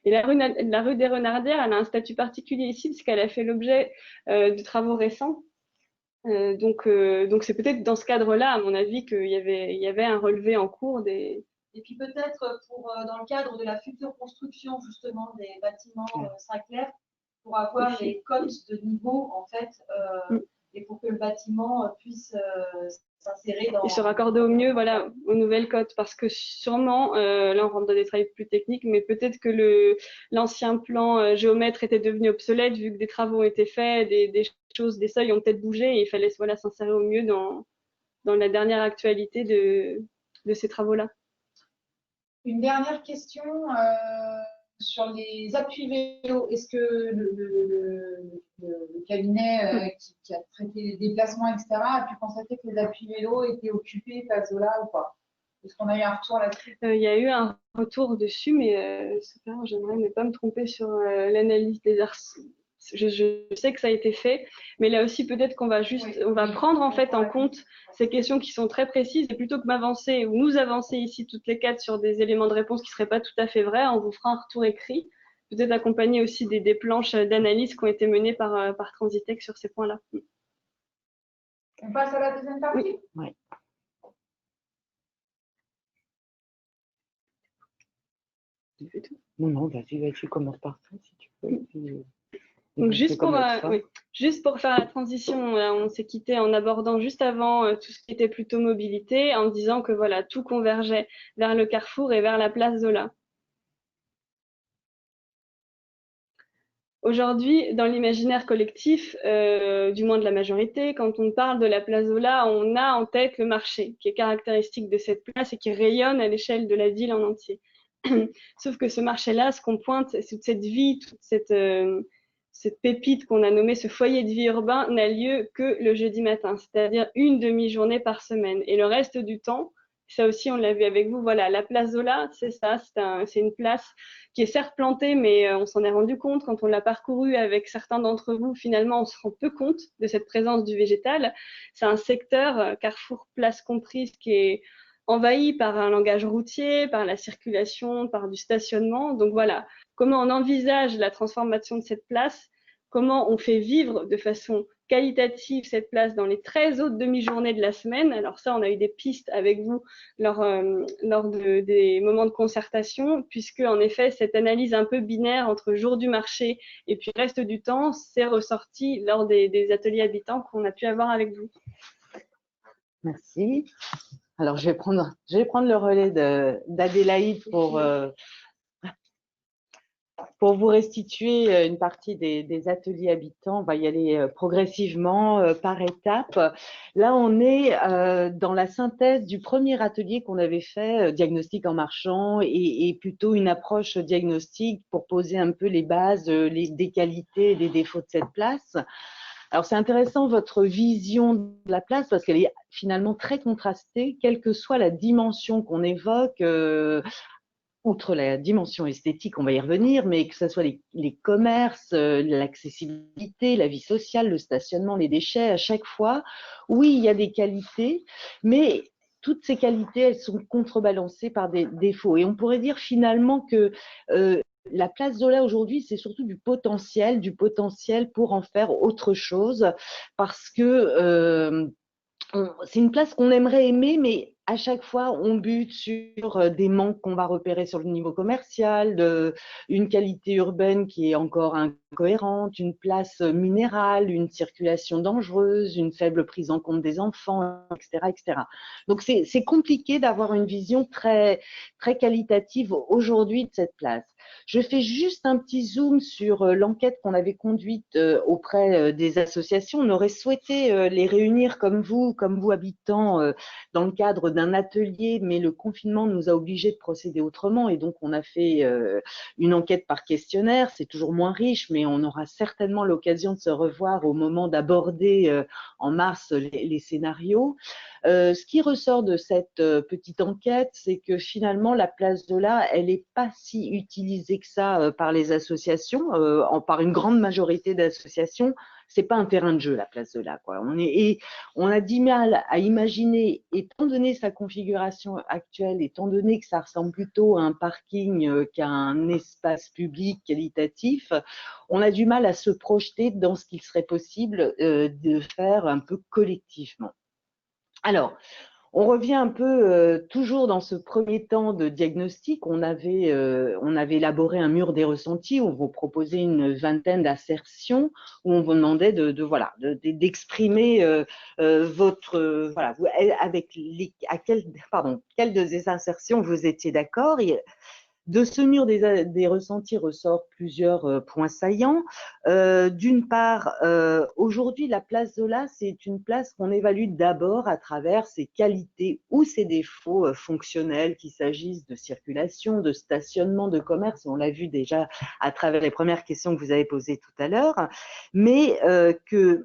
Et la rue des Renardières, elle a un statut particulier ici parce qu'elle a fait l'objet de travaux récents. Donc c'est peut-être dans ce cadre-là, à mon avis, qu'il y avait un relevé en cours des.
Et puis peut-être dans le cadre de la future construction justement des bâtiments Saint-Clair, pour avoir les cotes de niveau en fait, et pour que le bâtiment puisse s'insérer dans.
Et se raccorder au mieux, voilà, aux nouvelles cotes, parce que sûrement, là on rentre dans des détails plus techniques, mais peut-être que l'ancien plan géomètre était devenu obsolète vu que des travaux ont été faits, des choses, des seuils ont peut-être bougé et il fallait voilà s'insérer au mieux dans la dernière actualité de ces travaux-là.
Une dernière question sur les appuis vélos. Est-ce que le cabinet qui a traité les déplacements, etc., a pu constater que les appuis vélos étaient occupés place Zola ou pas? Est-ce qu'on a eu un retour là-dessus?
Il y a eu un retour dessus, mais j'aimerais ne pas me tromper sur l'analyse des archives. Je sais que ça a été fait, mais là aussi peut-être qu'on va on va prendre en fait en compte ces questions qui sont très précises et plutôt que m'avancer ou nous avancer ici toutes les quatre sur des éléments de réponse qui ne seraient pas tout à fait vrais, on vous fera un retour écrit, peut-être accompagné aussi des planches d'analyse qui ont été menées par Transitech sur ces points-là.
On passe à la deuxième partie?
Oui. Non, vas-y, commence par ça si tu peux.
Donc juste pour faire la transition, on s'est quitté en abordant juste avant tout ce qui était plutôt mobilité, en disant que voilà, tout convergeait vers le carrefour et vers la place Zola. Aujourd'hui, dans l'imaginaire collectif, du moins de la majorité, quand on parle de la place Zola, on a en tête le marché, qui est caractéristique de cette place et qui rayonne à l'échelle de la ville en entier. Sauf que ce marché-là, ce qu'on pointe, c'est toute cette vie, toute cette pépite qu'on a nommée ce foyer de vie urbain n'a lieu que le jeudi matin, c'est-à-dire une demi-journée par semaine. Et le reste du temps, ça aussi on l'a vu avec vous, voilà, la place Zola, c'est ça, c'est une place qui est certes plantée, mais on s'en est rendu compte quand on l'a parcouru avec certains d'entre vous, finalement on se rend peu compte de cette présence du végétal. C'est un secteur, Carrefour Place comprise, qui est envahi par un langage routier, par la circulation, par du stationnement. Donc voilà, comment on envisage la transformation de cette place, comment on fait vivre de façon qualitative cette place dans les 13 autres demi-journées de la semaine. Alors ça, on a eu des pistes avec vous lors des moments de concertation, puisque en effet, cette analyse un peu binaire entre jour du marché et puis le reste du temps, c'est ressorti lors des ateliers habitants qu'on a pu avoir avec vous.
Merci. Alors, je vais prendre le relais d'Adélaïde pour vous restituer une partie des ateliers habitants. On va y aller progressivement, par étapes. Là, on est dans la synthèse du premier atelier qu'on avait fait, diagnostic en marchant, et plutôt une approche diagnostique pour poser un peu les bases des qualités et des défauts de cette place. Alors, c'est intéressant votre vision de la place parce qu'elle est finalement très contrastée, quelle que soit la dimension qu'on évoque. Outre la dimension esthétique, on va y revenir, mais que ce soit les commerces, l'accessibilité, la vie sociale, le stationnement, les déchets, à chaque fois, oui, il y a des qualités, mais toutes ces qualités, elles sont contrebalancées par des défauts. Et on pourrait dire finalement que la place Zola aujourd'hui, c'est surtout du potentiel pour en faire autre chose, parce que c'est une place qu'on aimerait aimer, mais à chaque fois, on bute sur des manques qu'on va repérer sur le niveau commercial, une qualité urbaine qui est encore incohérente, une place minérale, une circulation dangereuse, une faible prise en compte des enfants, etc., etc. Donc, c'est compliqué d'avoir une vision très, très qualitative aujourd'hui de cette place. Je fais juste un petit zoom sur l'enquête qu'on avait conduite auprès des associations. On aurait souhaité les réunir comme vous habitants, dans le cadre d'un atelier, mais le confinement nous a obligés de procéder autrement et donc on a fait une enquête par questionnaire. C'est toujours moins riche, mais on aura certainement l'occasion de se revoir au moment d'aborder en mars les scénarios. Ce qui ressort de cette petite enquête, c'est que finalement la place Zola, elle n'est pas si utilisée que ça par les associations, par une grande majorité d'associations. C'est pas un terrain de jeu la place Zola, quoi. On a du mal à imaginer, étant donné sa configuration actuelle, étant donné que ça ressemble plutôt à un parking qu'à un espace public qualitatif, on a du mal à se projeter dans ce qu'il serait possible de faire un peu collectivement. Alors, on revient un peu toujours dans ce premier temps de diagnostic. On avait élaboré un mur des ressentis où on vous proposait une vingtaine d'assertions où on vous demandait d'exprimer votre avec quelle de ces assertions vous étiez d'accord. De ce mur des ressentis ressort plusieurs points saillants. D'une part, aujourd'hui, la place Zola, c'est une place qu'on évalue d'abord à travers ses qualités ou ses défauts fonctionnels, qu'il s'agisse de circulation, de stationnement, de commerce. On l'a vu déjà à travers les premières questions que vous avez posées tout à l'heure, mais que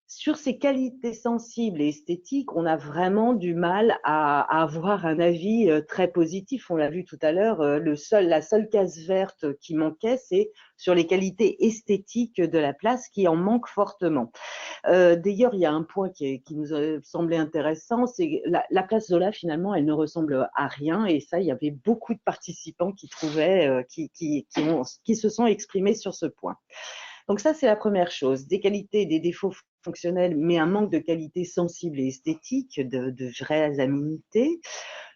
sur ces qualités sensibles et esthétiques, on a vraiment du mal à avoir un avis très positif. On l'a vu tout à l'heure, la seule case verte qui manquait, c'est sur les qualités esthétiques de la place qui en manque fortement. D'ailleurs, il y a un point qui nous a semblé intéressant, c'est la place Zola, finalement, elle ne ressemble à rien. Et ça, il y avait beaucoup de participants qui trouvaient, qui se sont exprimés sur ce point. Donc ça, c'est la première chose, des qualités et des défauts fonctionnels, mais un manque de qualité sensible et esthétique, de vraies aménités.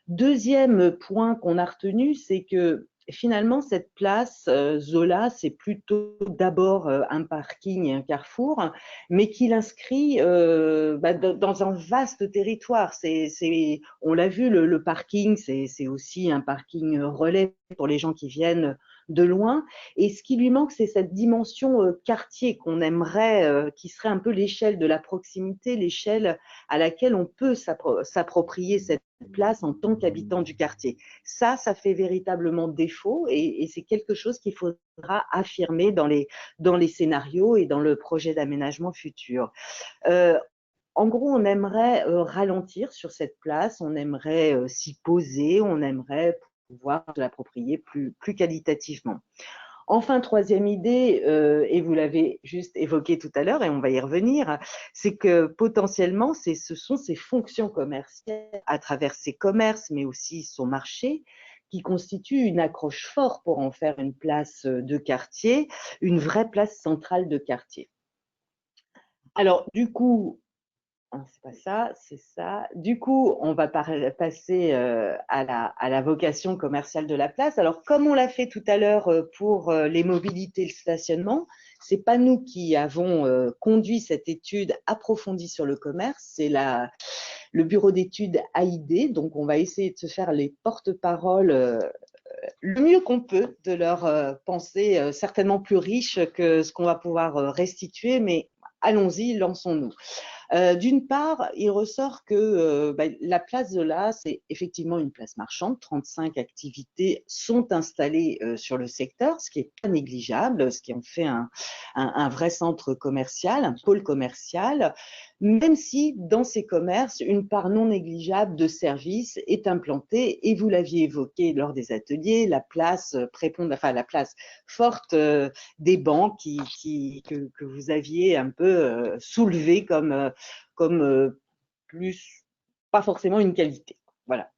Deuxième point qu'on a retenu, c'est que finalement, cette place Zola, c'est plutôt d'abord un parking et un carrefour, mais qui l'inscrit dans un vaste territoire. On l'a vu, le parking, c'est aussi un parking relais pour les gens qui viennent de loin. Et ce qui lui manque, c'est cette dimension quartier qu'on aimerait, qui serait un peu l'échelle de la proximité, l'échelle à laquelle on peut s'approprier cette place en tant qu'habitant du quartier. Ça fait véritablement défaut et c'est quelque chose qu'il faudra affirmer dans les scénarios et dans le projet d'aménagement futur. En gros, on aimerait ralentir sur cette place, on aimerait s'y poser, on aimerait pouvoir se l'approprier plus qualitativement. Enfin, troisième idée, et vous l'avez juste évoqué tout à l'heure, et on va y revenir, c'est que potentiellement, ce sont ces fonctions commerciales à travers ses commerces, mais aussi son marché, qui constituent une accroche forte pour en faire une place de quartier, une vraie place centrale de quartier. Alors, du coup, c'est pas ça, c'est ça. Du coup, on va passer à la vocation commerciale de la place. Alors, comme on l'a fait tout à l'heure pour les mobilités et le stationnement, c'est pas nous qui avons conduit cette étude approfondie sur le commerce, c'est le bureau d'études AID. Donc, on va essayer de se faire les porte-paroles le mieux qu'on peut de leur pensée certainement plus riche que ce qu'on va pouvoir restituer, mais allons-y, lançons-nous. D'une part, il ressort que la place Zola, c'est effectivement une place marchande. 35 activités sont installées sur le secteur, ce qui est pas négligeable, ce qui en fait un vrai centre commercial, un pôle commercial, même si dans ces commerces, une part non négligeable de services est implantée. Et vous l'aviez évoqué lors des ateliers, la place la place forte des banques que vous aviez un peu soulevée comme plus, pas forcément une qualité. Voilà.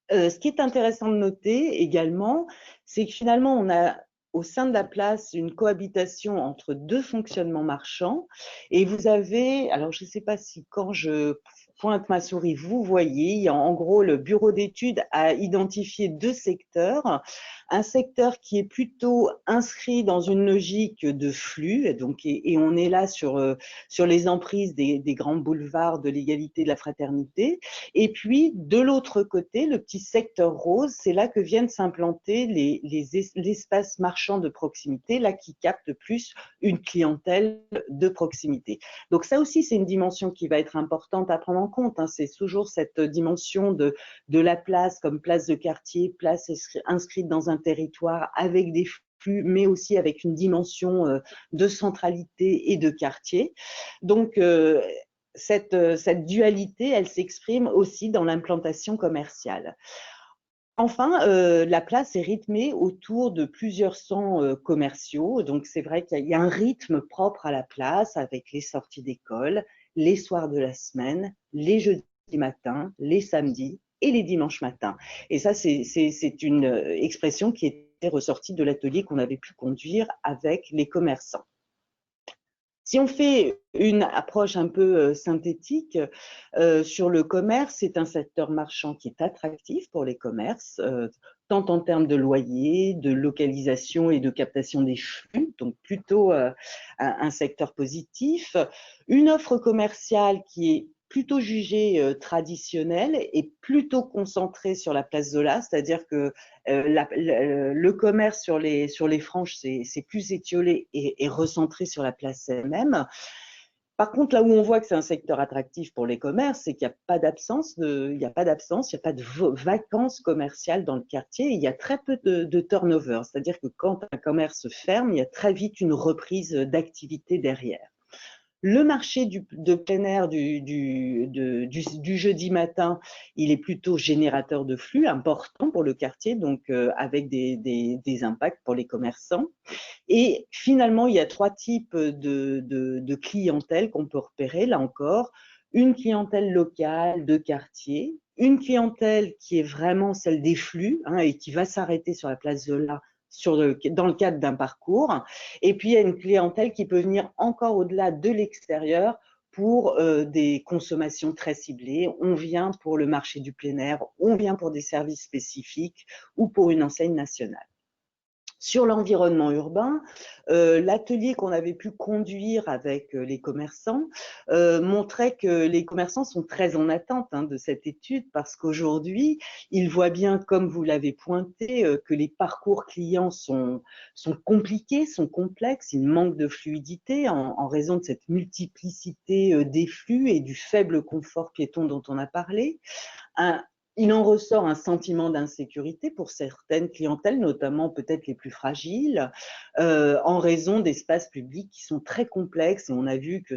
Ce qui est intéressant de noter également, c'est que finalement, on a au sein de la place une cohabitation entre deux fonctionnements marchands. Et vous avez, alors je ne sais pas si quand je pointe ma souris, vous voyez, en gros, le bureau d'études a identifié deux secteurs. Un secteur qui est plutôt inscrit dans une logique de flux, donc, et on est là sur les emprises des grands boulevards de l'égalité et de la fraternité. Et puis, de l'autre côté, le petit secteur rose, c'est là que viennent s'implanter l'espace marchand de proximité, là qui capte plus une clientèle de proximité. Donc ça aussi, c'est une dimension qui va être importante à prendre en compte. Hein. C'est toujours cette dimension de la place comme place de quartier, place inscrite dans un territoire avec des flux, mais aussi avec une dimension de centralité et de quartier. Donc, cette dualité, elle s'exprime aussi dans l'implantation commerciale. Enfin, la place est rythmée autour de plusieurs centres commerciaux. Donc, c'est vrai qu'il y a un rythme propre à la place avec les sorties d'école, les soirs de la semaine, les jeudis matins, les samedis et les dimanches matins. Et ça, c'est une expression qui était ressortie de l'atelier qu'on avait pu conduire avec les commerçants. Si on fait une approche un peu synthétique sur le commerce, c'est un secteur marchand qui est attractif pour les commerces, tant en termes de loyer, de localisation et de captation des flux, donc plutôt un secteur positif. Une offre commerciale qui est plutôt jugée traditionnelle et plutôt concentrée sur la place Zola, c'est-à-dire que le commerce sur les franges, c'est plus étiolé et recentré sur la place elle-même. Par contre, là où on voit que c'est un secteur attractif pour les commerces, c'est qu'il n'y a pas d'absence, il n'y a pas de vacances commerciales dans le quartier. Il y a très peu de turnover, c'est-à-dire que quand un commerce ferme, il y a très vite une reprise d'activité derrière. Le marché de plein air du jeudi matin, il est plutôt générateur de flux important pour le quartier, donc avec des impacts pour les commerçants. Et finalement, il y a trois types de clientèle qu'on peut repérer, là encore. Une clientèle locale de quartier, une clientèle qui est vraiment celle des flux et qui va s'arrêter sur la place Zola dans le cadre d'un parcours. Et puis, il y a une clientèle qui peut venir encore au-delà de l'extérieur pour des consommations très ciblées. On vient pour le marché du plein air, on vient pour des services spécifiques ou pour une enseigne nationale. Sur l'environnement urbain, l'atelier qu'on avait pu conduire avec les commerçants montrait que les commerçants sont très en attente de cette étude parce qu'aujourd'hui, ils voient bien, comme vous l'avez pointé, que les parcours clients sont compliqués, sont complexes, il manque de fluidité en raison de cette multiplicité des flux et du faible confort piéton dont on a parlé. Il en ressort un sentiment d'insécurité pour certaines clientèles, notamment peut-être les plus fragiles, en raison d'espaces publics qui sont très complexes. Et on a vu que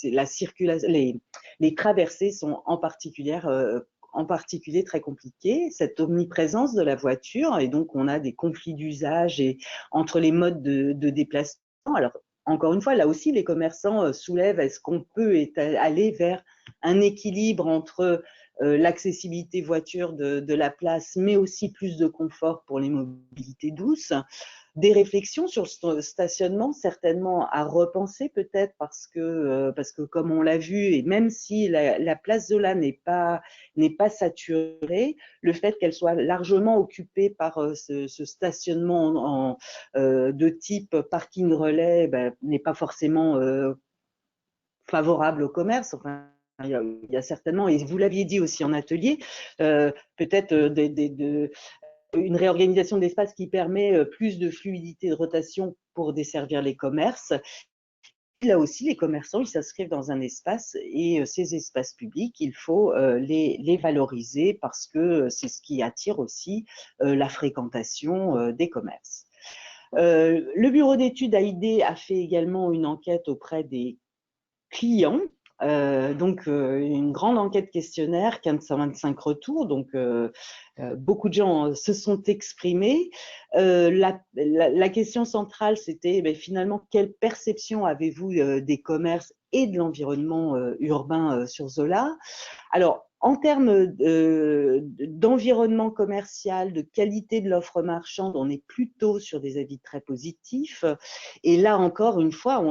la circulation, les traversées sont en particulier très compliquées, cette omniprésence de la voiture, et donc on a des conflits d'usage entre les modes de déplacement. Alors, encore une fois, là aussi, les commerçants soulèvent, est-ce qu'on peut aller vers un équilibre entre l'accessibilité voiture de la place, mais aussi plus de confort pour les mobilités douces. Des réflexions sur le stationnement, certainement à repenser peut-être parce que comme on l'a vu, et même si la place Zola n'est pas saturée, le fait qu'elle soit largement occupée par ce stationnement de type parking relais n'est pas forcément favorable au commerce. Enfin, il y a certainement, et vous l'aviez dit aussi en atelier, peut-être une réorganisation de l'espace qui permet plus de fluidité de rotation pour desservir les commerces. Là aussi, les commerçants, ils s'inscrivent dans un espace et ces espaces publics, il faut les valoriser parce que c'est ce qui attire aussi la fréquentation des commerces. Le bureau d'études AID a fait également une enquête auprès des clients, donc une grande enquête questionnaire, 1525 retours, donc beaucoup de gens se sont exprimés. La question centrale, c'était finalement quelle perception avez-vous des commerces et de l'environnement urbain sur Zola? Alors, en termes d'environnement commercial, de qualité de l'offre marchande, on est plutôt sur des avis très positifs. Et là, encore une fois,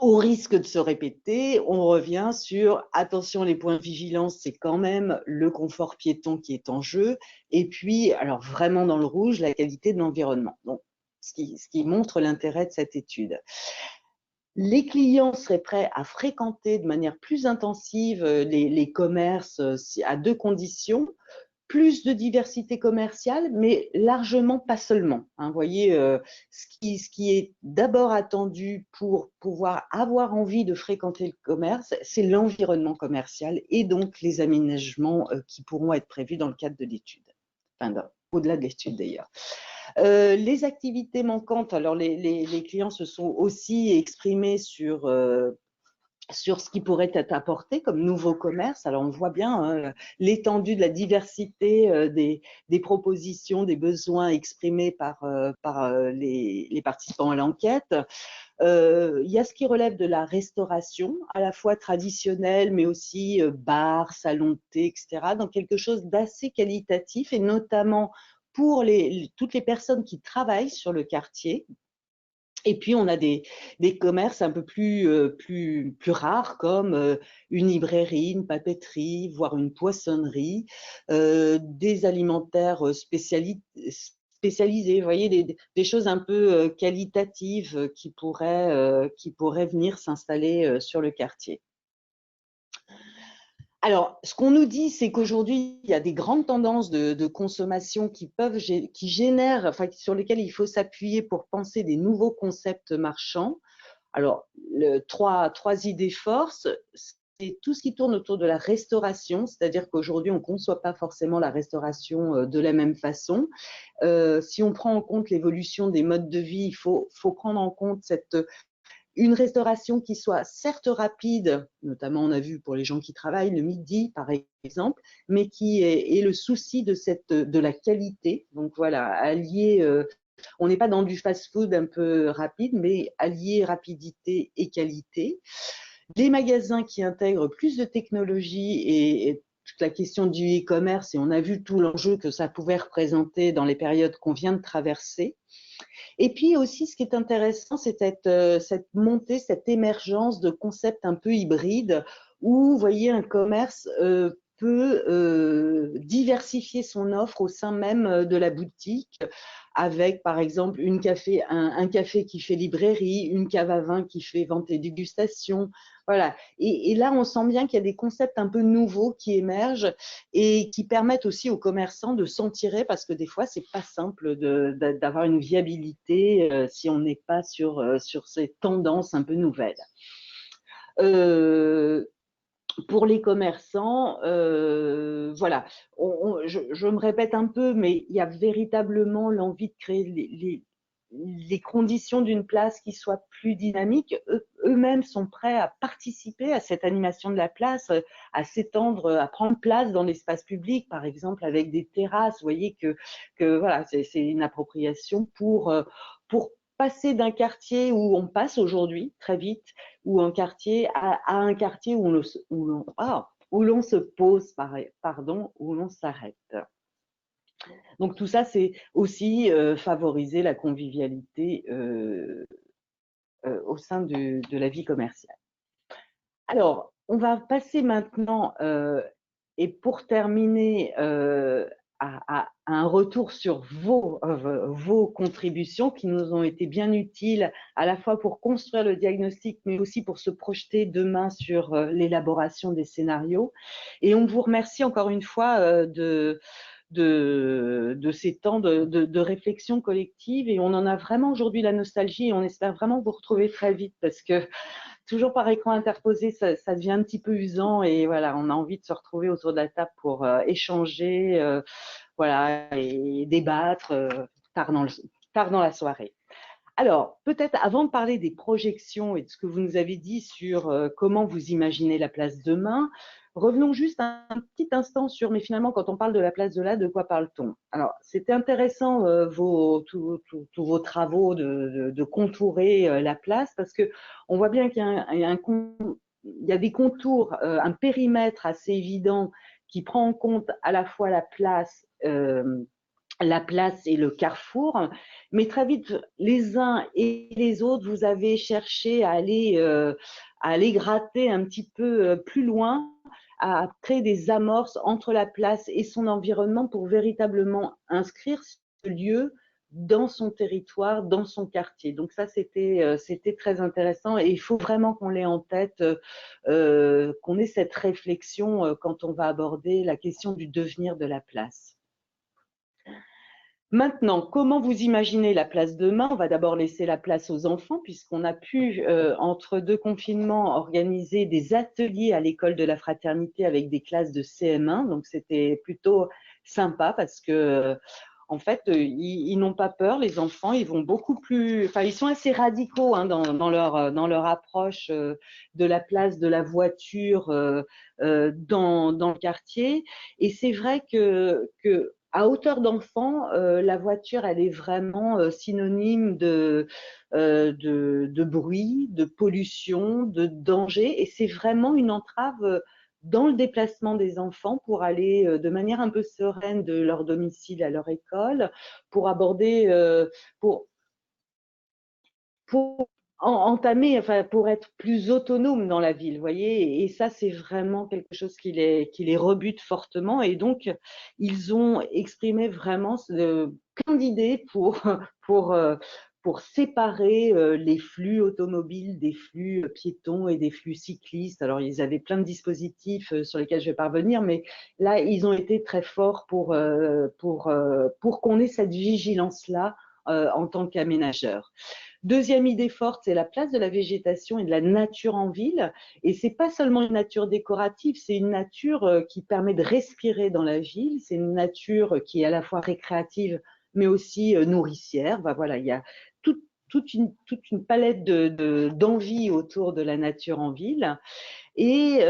au risque de se répéter, on revient sur attention, les points de vigilance, c'est quand même le confort piéton qui est en jeu. Et puis, alors vraiment dans le rouge, la qualité de l'environnement. Donc, ce qui montre l'intérêt de cette étude. Les clients seraient prêts à fréquenter de manière plus intensive les commerces à deux conditions. Plus de diversité commerciale, mais largement pas seulement. Vous voyez, ce qui est d'abord attendu pour pouvoir avoir envie de fréquenter le commerce, c'est l'environnement commercial et donc les aménagements qui pourront être prévus dans le cadre de l'étude, enfin, au-delà de l'étude d'ailleurs. Les activités manquantes, alors les clients se sont aussi exprimés sur ce qui pourrait être apporté comme nouveau commerce. Alors, on voit bien l'étendue de la diversité des propositions, des besoins exprimés par les participants à l'enquête. Il y a ce qui relève de la restauration, à la fois traditionnelle, mais aussi bar, salon de thé, etc., dans quelque chose d'assez qualitatif, et notamment pour toutes les personnes qui travaillent sur le quartier. Et puis, on a des commerces un peu plus rares, comme une librairie, une papeterie, voire une poissonnerie, des alimentaires spécialisés, vous voyez, des choses un peu qualitatives qui pourraient venir s'installer sur le quartier. Alors, ce qu'on nous dit, c'est qu'aujourd'hui, il y a des grandes tendances de consommation qui génèrent, enfin, sur lesquelles il faut s'appuyer pour penser des nouveaux concepts marchands. Alors, trois idées forces, c'est tout ce qui tourne autour de la restauration, c'est-à-dire qu'aujourd'hui, on ne conçoit pas forcément la restauration de la même façon. Si on prend en compte l'évolution des modes de vie, il faut prendre en compte une restauration qui soit certes rapide, notamment on a vu pour les gens qui travaillent le midi par exemple, mais qui est le souci de la qualité. Donc voilà, allier, on n'est pas dans du fast-food un peu rapide, mais allier rapidité et qualité. Les magasins qui intègrent plus de technologie et toute la question du e-commerce, et on a vu tout l'enjeu que ça pouvait représenter dans les périodes qu'on vient de traverser. Et puis aussi, ce qui est intéressant, c'est cette montée, cette émergence de concepts un peu hybrides où, vous voyez, un commerce peut diversifier son offre au sein même de la boutique, avec par exemple un café qui fait librairie, une cave à vin qui fait vente et dégustation. Voilà. Et là, on sent bien qu'il y a des concepts un peu nouveaux qui émergent et qui permettent aussi aux commerçants de s'en tirer, parce que des fois, c'est pas simple d'avoir une viabilité si on n'est pas sur ces tendances un peu nouvelles. Pour les commerçants, voilà, je me répète un peu, mais il y a véritablement l'envie de créer les conditions d'une place qui soit plus dynamique. Eux-mêmes sont prêts à participer à cette animation de la place, à s'étendre, à prendre place dans l'espace public, par exemple avec des terrasses. Vous voyez que voilà, c'est une appropriation pour passer d'un quartier où on passe aujourd'hui très vite, ou un quartier à un quartier où l'on se pose, pardon, où l'on s'arrête. Donc tout ça, c'est aussi favoriser la convivialité au sein de la vie commerciale. Alors, on va passer maintenant, et pour terminer, à un retour sur vos contributions qui nous ont été bien utiles, à la fois pour construire le diagnostic, mais aussi pour se projeter demain sur l'élaboration des scénarios. Et on vous remercie encore une fois de ces temps de réflexion collective, et on en a vraiment aujourd'hui la nostalgie, et on espère vraiment vous retrouver très vite, parce que toujours par écran interposé, ça devient un petit peu usant, et voilà, on a envie de se retrouver autour de la table pour échanger, voilà, et débattre tard dans la soirée. Alors, peut-être avant de parler des projections et de ce que vous nous avez dit sur comment vous imaginez la place demain, revenons juste un petit instant sur, mais finalement, quand on parle de la place de là, de quoi parle-t-on? Alors, c'était intéressant tous vos travaux de contourer la place, parce que on voit bien qu'il y a des contours, un périmètre assez évident qui prend en compte à la fois la place et le carrefour, mais très vite, les uns et les autres, vous avez cherché à aller gratter un petit peu plus loin, à créer des amorces entre la place et son environnement pour véritablement inscrire ce lieu dans son territoire, dans son quartier. Donc ça, c'était très intéressant, et il faut vraiment qu'on l'ait en tête, qu'on ait cette réflexion quand on va aborder la question du devenir de la place. Maintenant, comment vous imaginez la place demain? On va d'abord laisser la place aux enfants, puisqu'on a pu, entre deux confinements, organiser des ateliers à l'école de la fraternité avec des classes de CM1. Donc, c'était plutôt sympa, parce que, en fait, ils n'ont pas peur, les enfants. Ils vont beaucoup plus, enfin, ils sont assez radicaux hein, dans leur approche de la place de la voiture dans le quartier. Et c'est vrai que à hauteur d'enfant, la voiture, elle est vraiment synonyme de bruit, de pollution, de danger, et c'est vraiment une entrave dans le déplacement des enfants pour aller de manière un peu sereine de leur domicile à leur école, pour aborder, pour entamer, enfin, pour être plus autonome dans la ville, vous voyez, et ça, c'est vraiment quelque chose qui les rebute fortement, et donc, ils ont exprimé vraiment plein d'idées pour séparer les flux automobiles des flux piétons et des flux cyclistes. Alors, ils avaient plein de dispositifs sur lesquels je vais parvenir, mais là, ils ont été très forts pour qu'on ait cette vigilance-là en tant qu'aménageurs. Deuxième idée forte, c'est la place de la végétation et de la nature en ville. Et c'est pas seulement une nature décorative, c'est une nature qui permet de respirer dans la ville. C'est une nature qui est à la fois récréative, mais aussi nourricière. Ben voilà, il y a toute une palette d'envie autour de la nature en ville. Et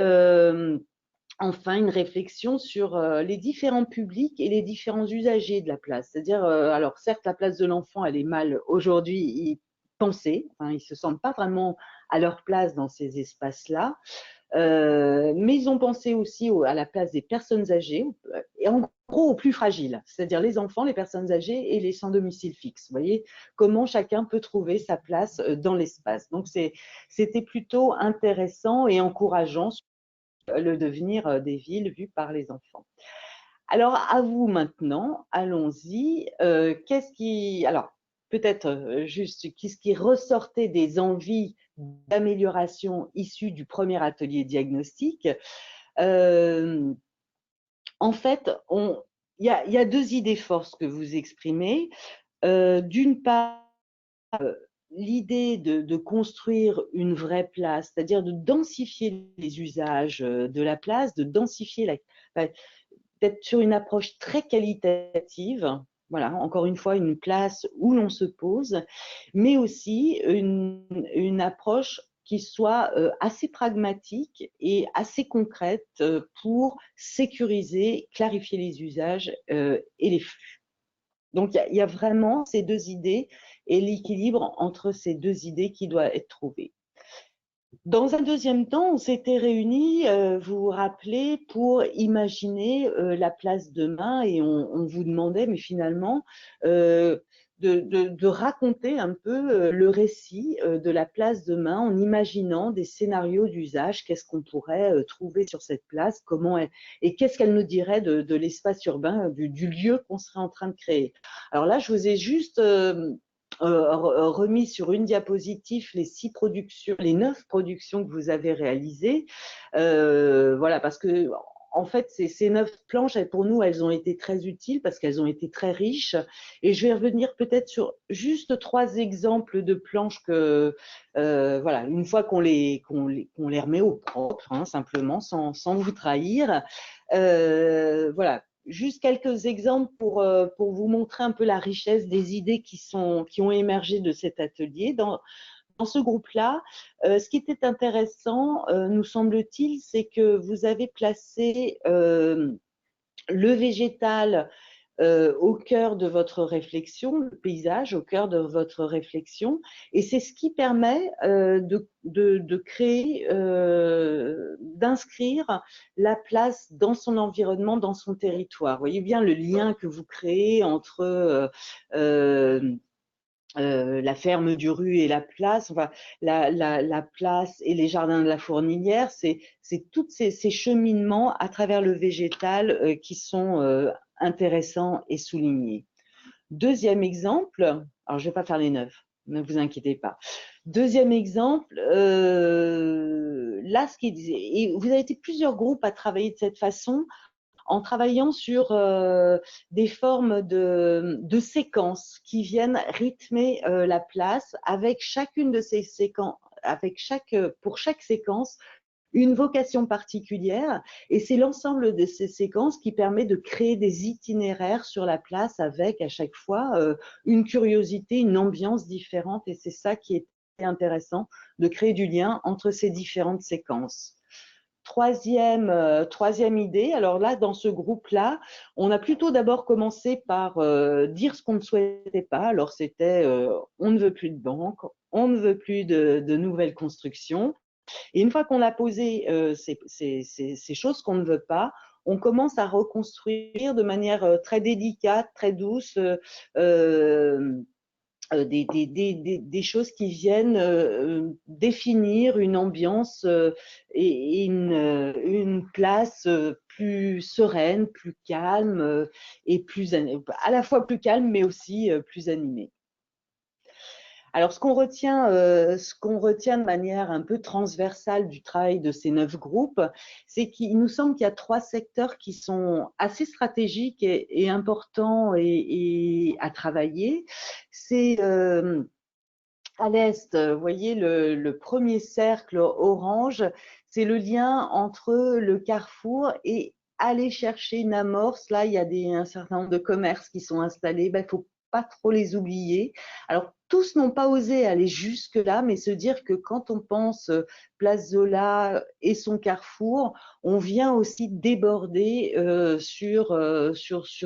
enfin, une réflexion sur les différents publics et les différents usagers de la place. C'est-à-dire, alors certes, la place de l'enfant, elle est mal aujourd'hui pensée. Enfin, ils ne se sentent pas vraiment à leur place dans ces espaces-là. Mais ils ont pensé aussi à la place des personnes âgées, et en gros aux plus fragiles, c'est-à-dire les enfants, les personnes âgées et les sans domicile fixe. Vous voyez comment chacun peut trouver sa place dans l'espace. Donc, c'était plutôt intéressant et encourageant le devenir des villes vues par les enfants. Alors, à vous maintenant, allons-y. Alors, peut-être juste, qu'est-ce qui ressortait des envies d'amélioration issues du premier atelier diagnostic? En fait, il y a deux idées forces que vous exprimez. D'une part, l'idée de construire une vraie place, c'est-à-dire de densifier les usages de la place, de densifier d'être sur une approche très qualitative, voilà, encore une fois, une place où l'on se pose, mais aussi une approche qui soit assez pragmatique et assez concrète pour sécuriser, clarifier les usages et les flux. Donc, il y a vraiment ces deux idées et l'équilibre entre ces deux idées qui doit être trouvé. Dans un deuxième temps, on s'était réunis, vous vous rappelez, pour imaginer la place demain et on vous demandait, mais finalement, de raconter un peu le récit de la place demain en imaginant des scénarios d'usage, qu'est-ce qu'on pourrait trouver sur cette place, comment et qu'est-ce qu'elle nous dirait de l'espace urbain, du lieu qu'on serait en train de créer. Alors là, je vous ai juste remis sur une diapositive les 9 productions que vous avez réalisées. Voilà, parce que en fait, ces 9 planches, pour nous, elles ont été très utiles parce qu'elles ont été très riches. Et je vais revenir peut-être sur juste 3 exemples de planches que, voilà, une fois qu'on les remet au propre, hein, simplement, sans vous trahir. Voilà. Juste quelques exemples pour vous montrer un peu la richesse des idées qui ont émergé de cet atelier. Dans ce groupe-là, ce qui était intéressant, nous semble-t-il, c'est que vous avez placé le végétal au cœur de votre réflexion, le paysage au cœur de votre réflexion, et c'est ce qui permet de créer, d'inscrire la place dans son environnement, dans son territoire. Vous voyez bien le lien que vous créez entre la ferme du Rue et la place, enfin, la place et les jardins de la Fournilière, c'est tous ces cheminements à travers le végétal qui sont intéressants et soulignés. Deuxième exemple, alors je ne vais pas faire les 9, ne vous inquiétez pas. Deuxième exemple, là, et vous avez été plusieurs groupes à travailler de cette façon, en travaillant sur des formes de séquences qui viennent rythmer la place avec chacune de ces séquences, pour chaque séquence, une vocation particulière, et c'est l'ensemble de ces séquences qui permet de créer des itinéraires sur la place avec à chaque fois une curiosité, une ambiance différente, et c'est ça qui est intéressant, de créer du lien entre ces différentes séquences. Troisième idée, alors là, dans ce groupe-là, on a plutôt d'abord commencé par dire ce qu'on ne souhaitait pas. Alors c'était on ne veut plus de banques, on ne veut plus de nouvelles constructions. Et une fois qu'on a posé ces choses qu'on ne veut pas, on commence à reconstruire de manière très délicate, très douce, des choses qui viennent définir une ambiance et une place plus sereine, plus calme et à la fois plus calme mais aussi plus animée. Alors, ce qu'on retient de manière un peu transversale du travail de ces 9 groupes, c'est qu'il nous semble qu'il y a 3 secteurs qui sont assez stratégiques et importants et à travailler. C'est à l'est, vous voyez le premier cercle orange, c'est le lien entre le carrefour et aller chercher une amorce. Là, il y a un certain nombre de commerces qui sont installés. Il ne faut pas trop les oublier. Alors, tous n'ont pas osé aller jusque-là, mais se dire que quand on pense Place Zola et son carrefour, on vient aussi déborder sur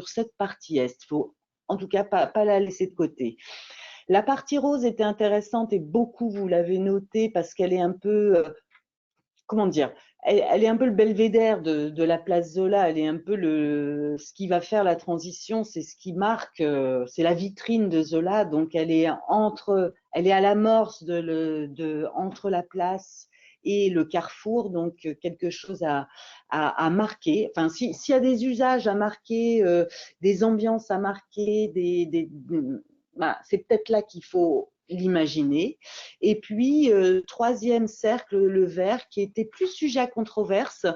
cette partie est. Il faut en tout cas pas la laisser de côté. La partie rose était intéressante et beaucoup, vous l'avez noté, parce qu'elle est un peu, comment dire, elle est un peu le belvédère de la place Zola, elle est un peu ce qui va faire la transition, c'est ce qui marque, c'est la vitrine de Zola, donc elle est à l'amorce entre la place et le carrefour, donc quelque chose à marquer. Enfin, s'il y a des usages à marquer, des ambiances à marquer, bah, c'est peut-être là qu'il faut l'imaginer. Et puis, troisième cercle, le vert, qui était plus sujet à controverse,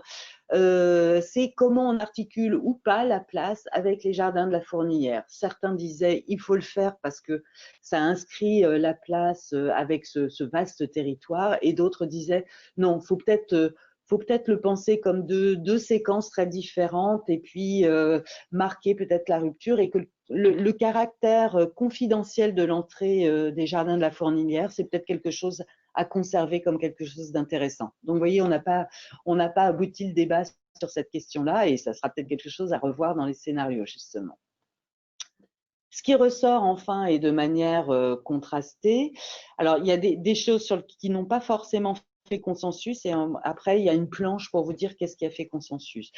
c'est comment on articule ou pas la place avec les jardins de la Fourmilière. Certains disaient il faut le faire parce que ça inscrit la place avec ce vaste territoire, et d'autres disaient non, faut peut-être le penser comme deux séquences très différentes, et puis marquer peut-être la rupture, et que le caractère confidentiel de l'entrée des jardins de la Fourmilière, c'est peut-être quelque chose à conserver comme quelque chose d'intéressant. Donc, vous voyez, on n'a pas abouti le débat sur cette question-là, et ça sera peut-être quelque chose à revoir dans les scénarios, justement. Ce qui ressort enfin, et de manière contrastée, alors il y a des choses qui n'ont pas forcément fait consensus, et après il y a une planche pour vous dire qu'est-ce qui a fait consensus.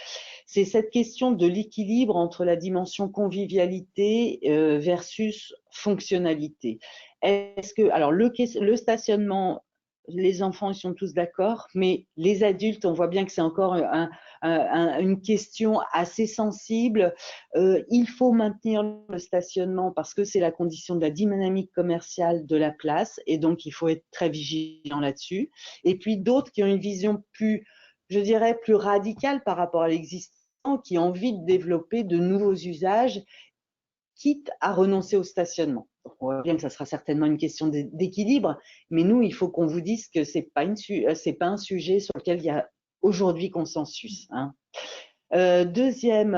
C'est cette question de l'équilibre entre la dimension convivialité versus fonctionnalité. Est-ce que, alors le stationnement, les enfants ils sont tous d'accord, mais les adultes, on voit bien que c'est encore une question assez sensible. Il faut maintenir le stationnement parce que c'est la condition de la dynamique commerciale de la place, et donc il faut être très vigilant là-dessus. Et puis d'autres qui ont une vision plus, je dirais, plus radicale par rapport à l'existant, qui ont envie de développer de nouveaux usages, quitte à renoncer au stationnement. Donc, on voit bien que ça sera certainement une question d'équilibre, mais nous, il faut qu'on vous dise que c'est pas un sujet sur lequel il y a aujourd'hui consensus, hein. Deuxième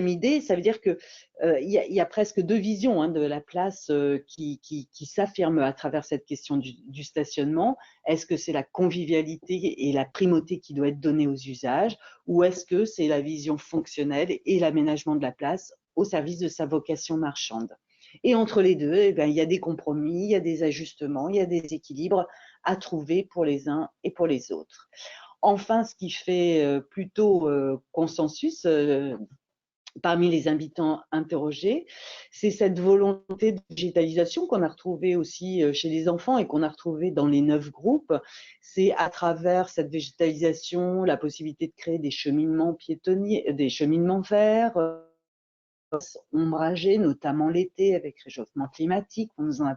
idée, ça veut dire que il y a presque deux visions hein, de la place qui s'affirment à travers cette question du stationnement. Est-ce que c'est la convivialité et la primauté qui doit être donnée aux usages, ou est-ce que c'est la vision fonctionnelle et l'aménagement de la place au service de sa vocation marchande? Et entre les deux, eh bien, il y a des compromis, il y a des ajustements, il y a des équilibres à trouver pour les uns et pour les autres. Enfin, ce qui fait plutôt consensus parmi les habitants interrogés, c'est cette volonté de végétalisation qu'on a retrouvée aussi chez les enfants et qu'on a retrouvée dans les 9 groupes. C'est à travers cette végétalisation la possibilité de créer des cheminements piétonniers, des cheminements verts, ombragés, notamment l'été avec réchauffement climatique. On nous en a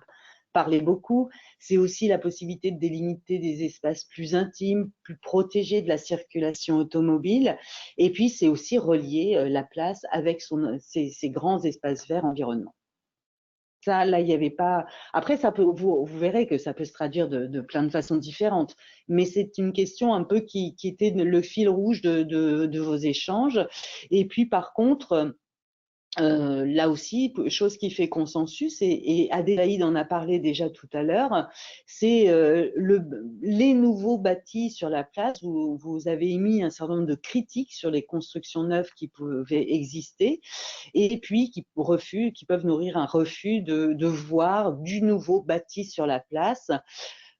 parlé beaucoup. C'est aussi la possibilité de délimiter des espaces plus intimes, plus protégés de la circulation automobile. Et puis, c'est aussi relier la place avec ses grands espaces verts environnement. Ça, là, il n'y avait pas. Après, vous verrez que ça peut se traduire de plein de façons différentes, mais c'est une question un peu qui était le fil rouge de vos échanges. Et puis, par contre, là aussi, chose qui fait consensus, et Adélaïde en a parlé déjà tout à l'heure, c'est les nouveaux bâtis sur la place, où vous avez émis un certain nombre de critiques sur les constructions neuves qui pouvaient exister, et puis qui peuvent nourrir un refus de voir du nouveau bâti sur la place.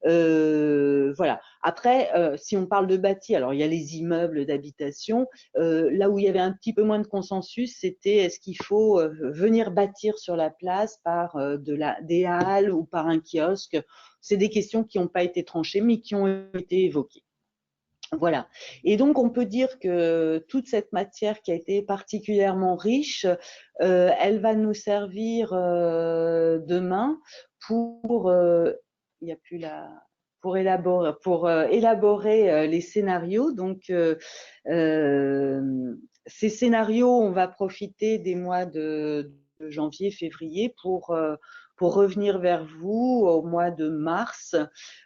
Voilà. Après, si on parle de bâti, alors il y a les immeubles d'habitation. Là où il y avait un petit peu moins de consensus, c'était est-ce qu'il faut venir bâtir sur la place par des halles ou par un kiosque? C'est des questions qui n'ont pas été tranchées, mais qui ont été évoquées. Voilà. Et donc, on peut dire que toute cette matière qui a été particulièrement riche, elle va nous servir demain pour il n'y a plus pour élaborer les scénarios. Donc, ces scénarios, on va profiter des mois de janvier, février pour revenir vers vous au mois de mars.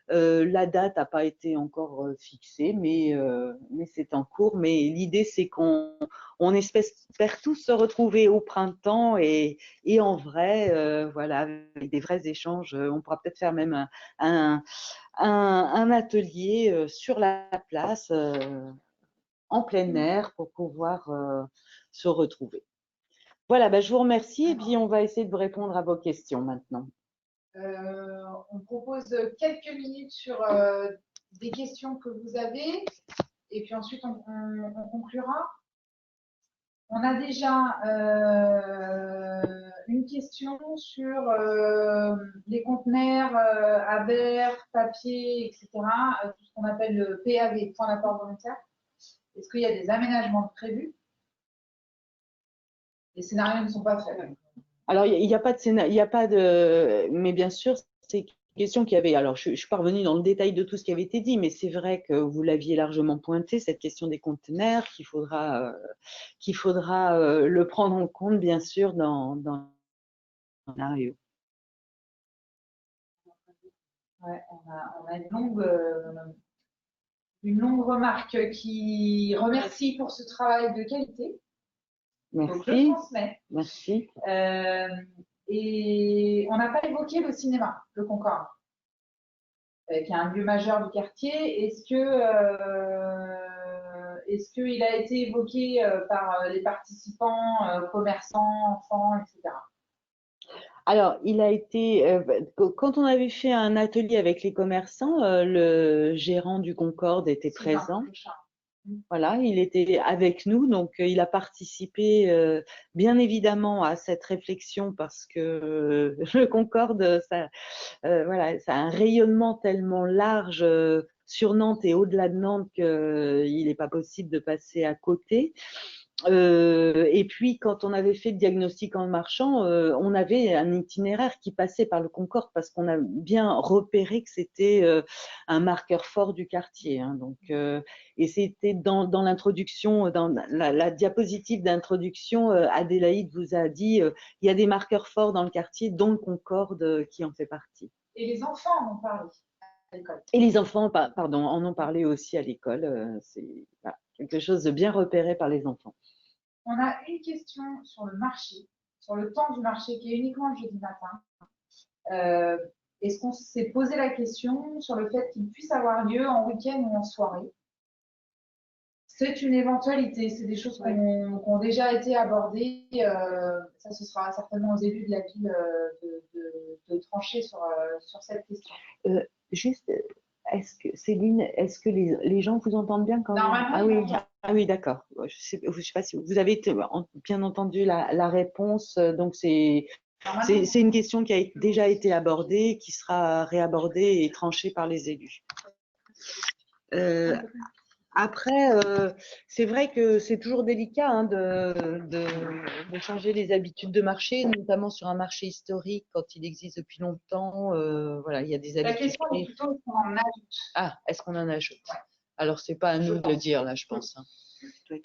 La date n'a pas été encore fixée, mais c'est en cours. Mais l'idée, c'est qu'on espère tous se retrouver au printemps et en vrai, voilà, avec des vrais échanges. On pourra peut-être faire même un atelier sur la place, en plein air, pour pouvoir se retrouver. Voilà, ben, je vous remercie, et puis on va essayer de vous répondre à vos questions maintenant.
On propose quelques minutes sur des questions que vous avez, et puis ensuite on conclura. On a déjà une question sur les conteneurs ABER, papier, etc. Tout ce qu'on appelle le PAV, point d'apport volontaire. Est-ce qu'il y a des aménagements prévus? Les scénarios ne sont pas faits.
Alors, il n'y a pas de scénario, il n'y a pas de. Mais bien sûr, c'est une question qui avait. Alors, je ne suis pas revenue dans le détail de tout ce qui avait été dit, mais c'est vrai que vous l'aviez largement pointé, cette question des conteneurs, qu'il faudra le prendre en compte, bien sûr, dans le scénario.
Ouais, on a une longue remarque qui remercie pour ce travail de qualité. Donc, je
Merci.
transmets.
Merci.
Et on n'a pas évoqué le cinéma, le Concorde, qui est un lieu majeur du quartier. Est-ce qu'il a été évoqué par les participants, commerçants, enfants, etc.
Alors, il a été, quand on avait fait un atelier avec les commerçants, le gérant du Concorde était présent. Voilà, il était avec nous, donc il a participé bien évidemment à cette réflexion parce que le Concorde, voilà, ça a un rayonnement tellement large sur Nantes et au-delà de Nantes qu'il n'est pas possible de passer à côté. Et puis, quand on avait fait le diagnostic en marchant, on avait un itinéraire qui passait par le Concorde parce qu'on a bien repéré que c'était un marqueur fort du quartier. Hein, donc, et c'était dans l'introduction, dans la diapositive d'introduction, Adélaïde vous a dit il y a des marqueurs forts dans le quartier, dont le Concorde qui en fait partie.
Et les enfants en ont parlé à l'école.
Et les enfants, pardon, en ont parlé aussi à l'école. C'est voilà, quelque chose de bien repéré par les enfants.
On a une question sur le marché, sur le temps du marché qui est uniquement le jeudi matin. Est-ce qu'on s'est posé la question sur le fait qu'il puisse avoir lieu en week-end ou en soirée? C'est une éventualité, c'est des choses qui ont déjà été abordées. Ça, ce sera certainement aux élus de la ville de trancher sur cette question.
Juste, Céline, est-ce que les gens vous entendent bien quand même? Ah oui, d'accord. Je sais pas si vous avez bien entendu la réponse. Donc, c'est une question qui a déjà été abordée, qui sera réabordée et tranchée par les élus. Après, c'est vrai que c'est toujours délicat hein, de changer les habitudes de marché, notamment sur un marché historique quand il existe depuis longtemps. Voilà, il y a des habitudes.
La question est plutôt est-ce qu'on en ajoute?
Ah, est-ce qu'on en ajoute? Ouais. Alors, c'est pas à nous de le dire là, je pense. Hein. Toi et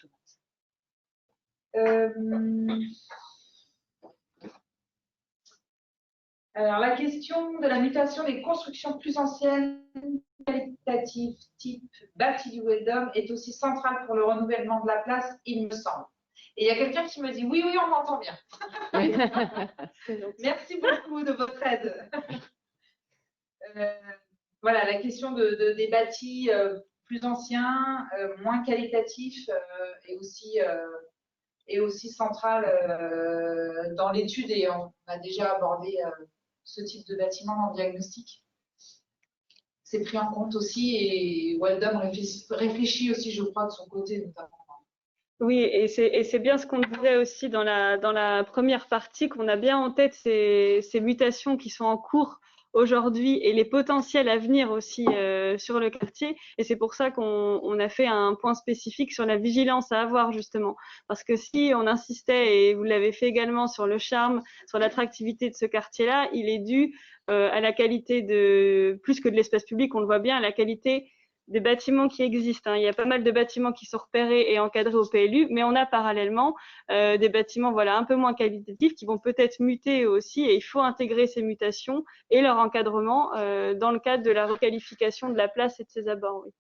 Alors, la question de la mutation des constructions plus anciennes, qualitatives, type bâti du Weldom, est aussi centrale pour le renouvellement de la place, il me semble. Et il y a quelqu'un qui me dit oui, on m'entend bien. Merci beaucoup de votre aide. Voilà, la question des bâtis plus anciens, moins qualitatifs est aussi centrale dans l'étude et on a déjà abordé ce type de bâtiment dans le diagnostic. C'est pris en compte aussi et Weldom réfléchit aussi, je crois, de son côté notamment.
Oui, et c'est bien ce qu'on disait aussi dans la première partie, qu'on a bien en tête ces mutations qui sont en cours aujourd'hui et les potentiels à venir aussi sur le quartier. Et c'est pour ça qu'on a fait un point spécifique sur la vigilance à avoir justement. Parce que si on insistait, et vous l'avez fait également sur le charme, sur l'attractivité de ce quartier-là, il est dû à la qualité plus que de l'espace public, on le voit bien, à la qualité des bâtiments qui existent. Hein. Il y a pas mal de bâtiments qui sont repérés et encadrés au PLU, mais on a parallèlement des bâtiments voilà, un peu moins qualitatifs qui vont peut-être muter aussi et il faut intégrer ces mutations et leur encadrement dans le cadre de la requalification de la place et de ses abords. Oui.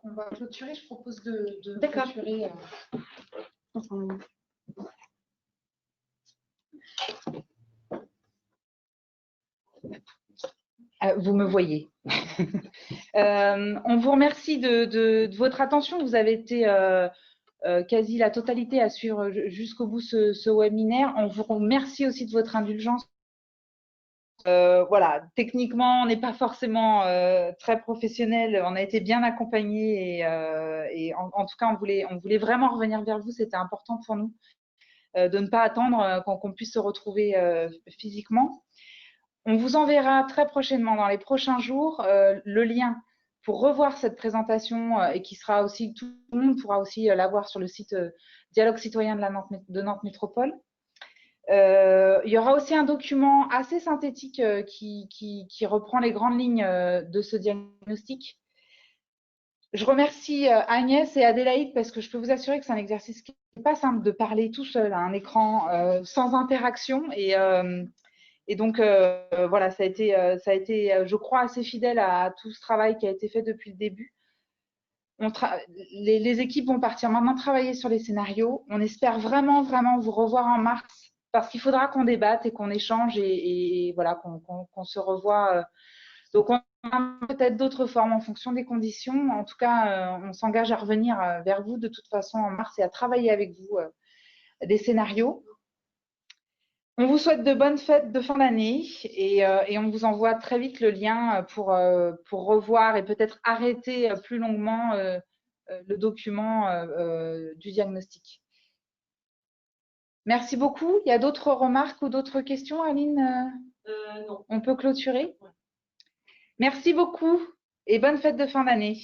On va clôturer, je propose de
clôturer.
Vous me voyez. On vous remercie de votre attention. Vous avez été quasi la totalité à suivre jusqu'au bout ce webinaire. On vous remercie aussi de votre indulgence. Voilà, techniquement, on n'est pas forcément très professionnel. On a été bien accompagnés et en tout cas, on voulait vraiment revenir vers vous. C'était important pour nous. de ne pas attendre qu'on puisse se retrouver physiquement. On vous enverra très prochainement, dans les prochains jours, le lien pour revoir cette présentation et qui sera aussi, tout le monde pourra aussi la voir sur le site Dialogue citoyen de Nantes Métropole. Il y aura aussi un document assez synthétique qui reprend les grandes lignes de ce diagnostic. Je remercie Agnès et Adélaïde parce que je peux vous assurer que c'est un exercice qui n'est pas simple de parler tout seul à un écran sans interaction. Et donc, voilà, ça a été, je crois, assez fidèle à tout ce travail qui a été fait depuis le début. Les équipes vont partir maintenant travailler sur les scénarios. On espère vraiment, vraiment vous revoir en mars parce qu'il faudra qu'on débatte et qu'on échange et voilà, qu'on se revoie. Donc, on a peut-être d'autres formes en fonction des conditions. En tout cas, on s'engage à revenir vers vous de toute façon en mars et à travailler avec vous des scénarios. On vous souhaite de bonnes fêtes de fin d'année et on vous envoie très vite le lien pour revoir et peut-être arrêter plus longuement le document du diagnostic. Merci beaucoup. Il y a d'autres remarques ou d'autres questions, Aline?
Non.
On peut clôturer? Merci beaucoup et bonne fête de fin d'année.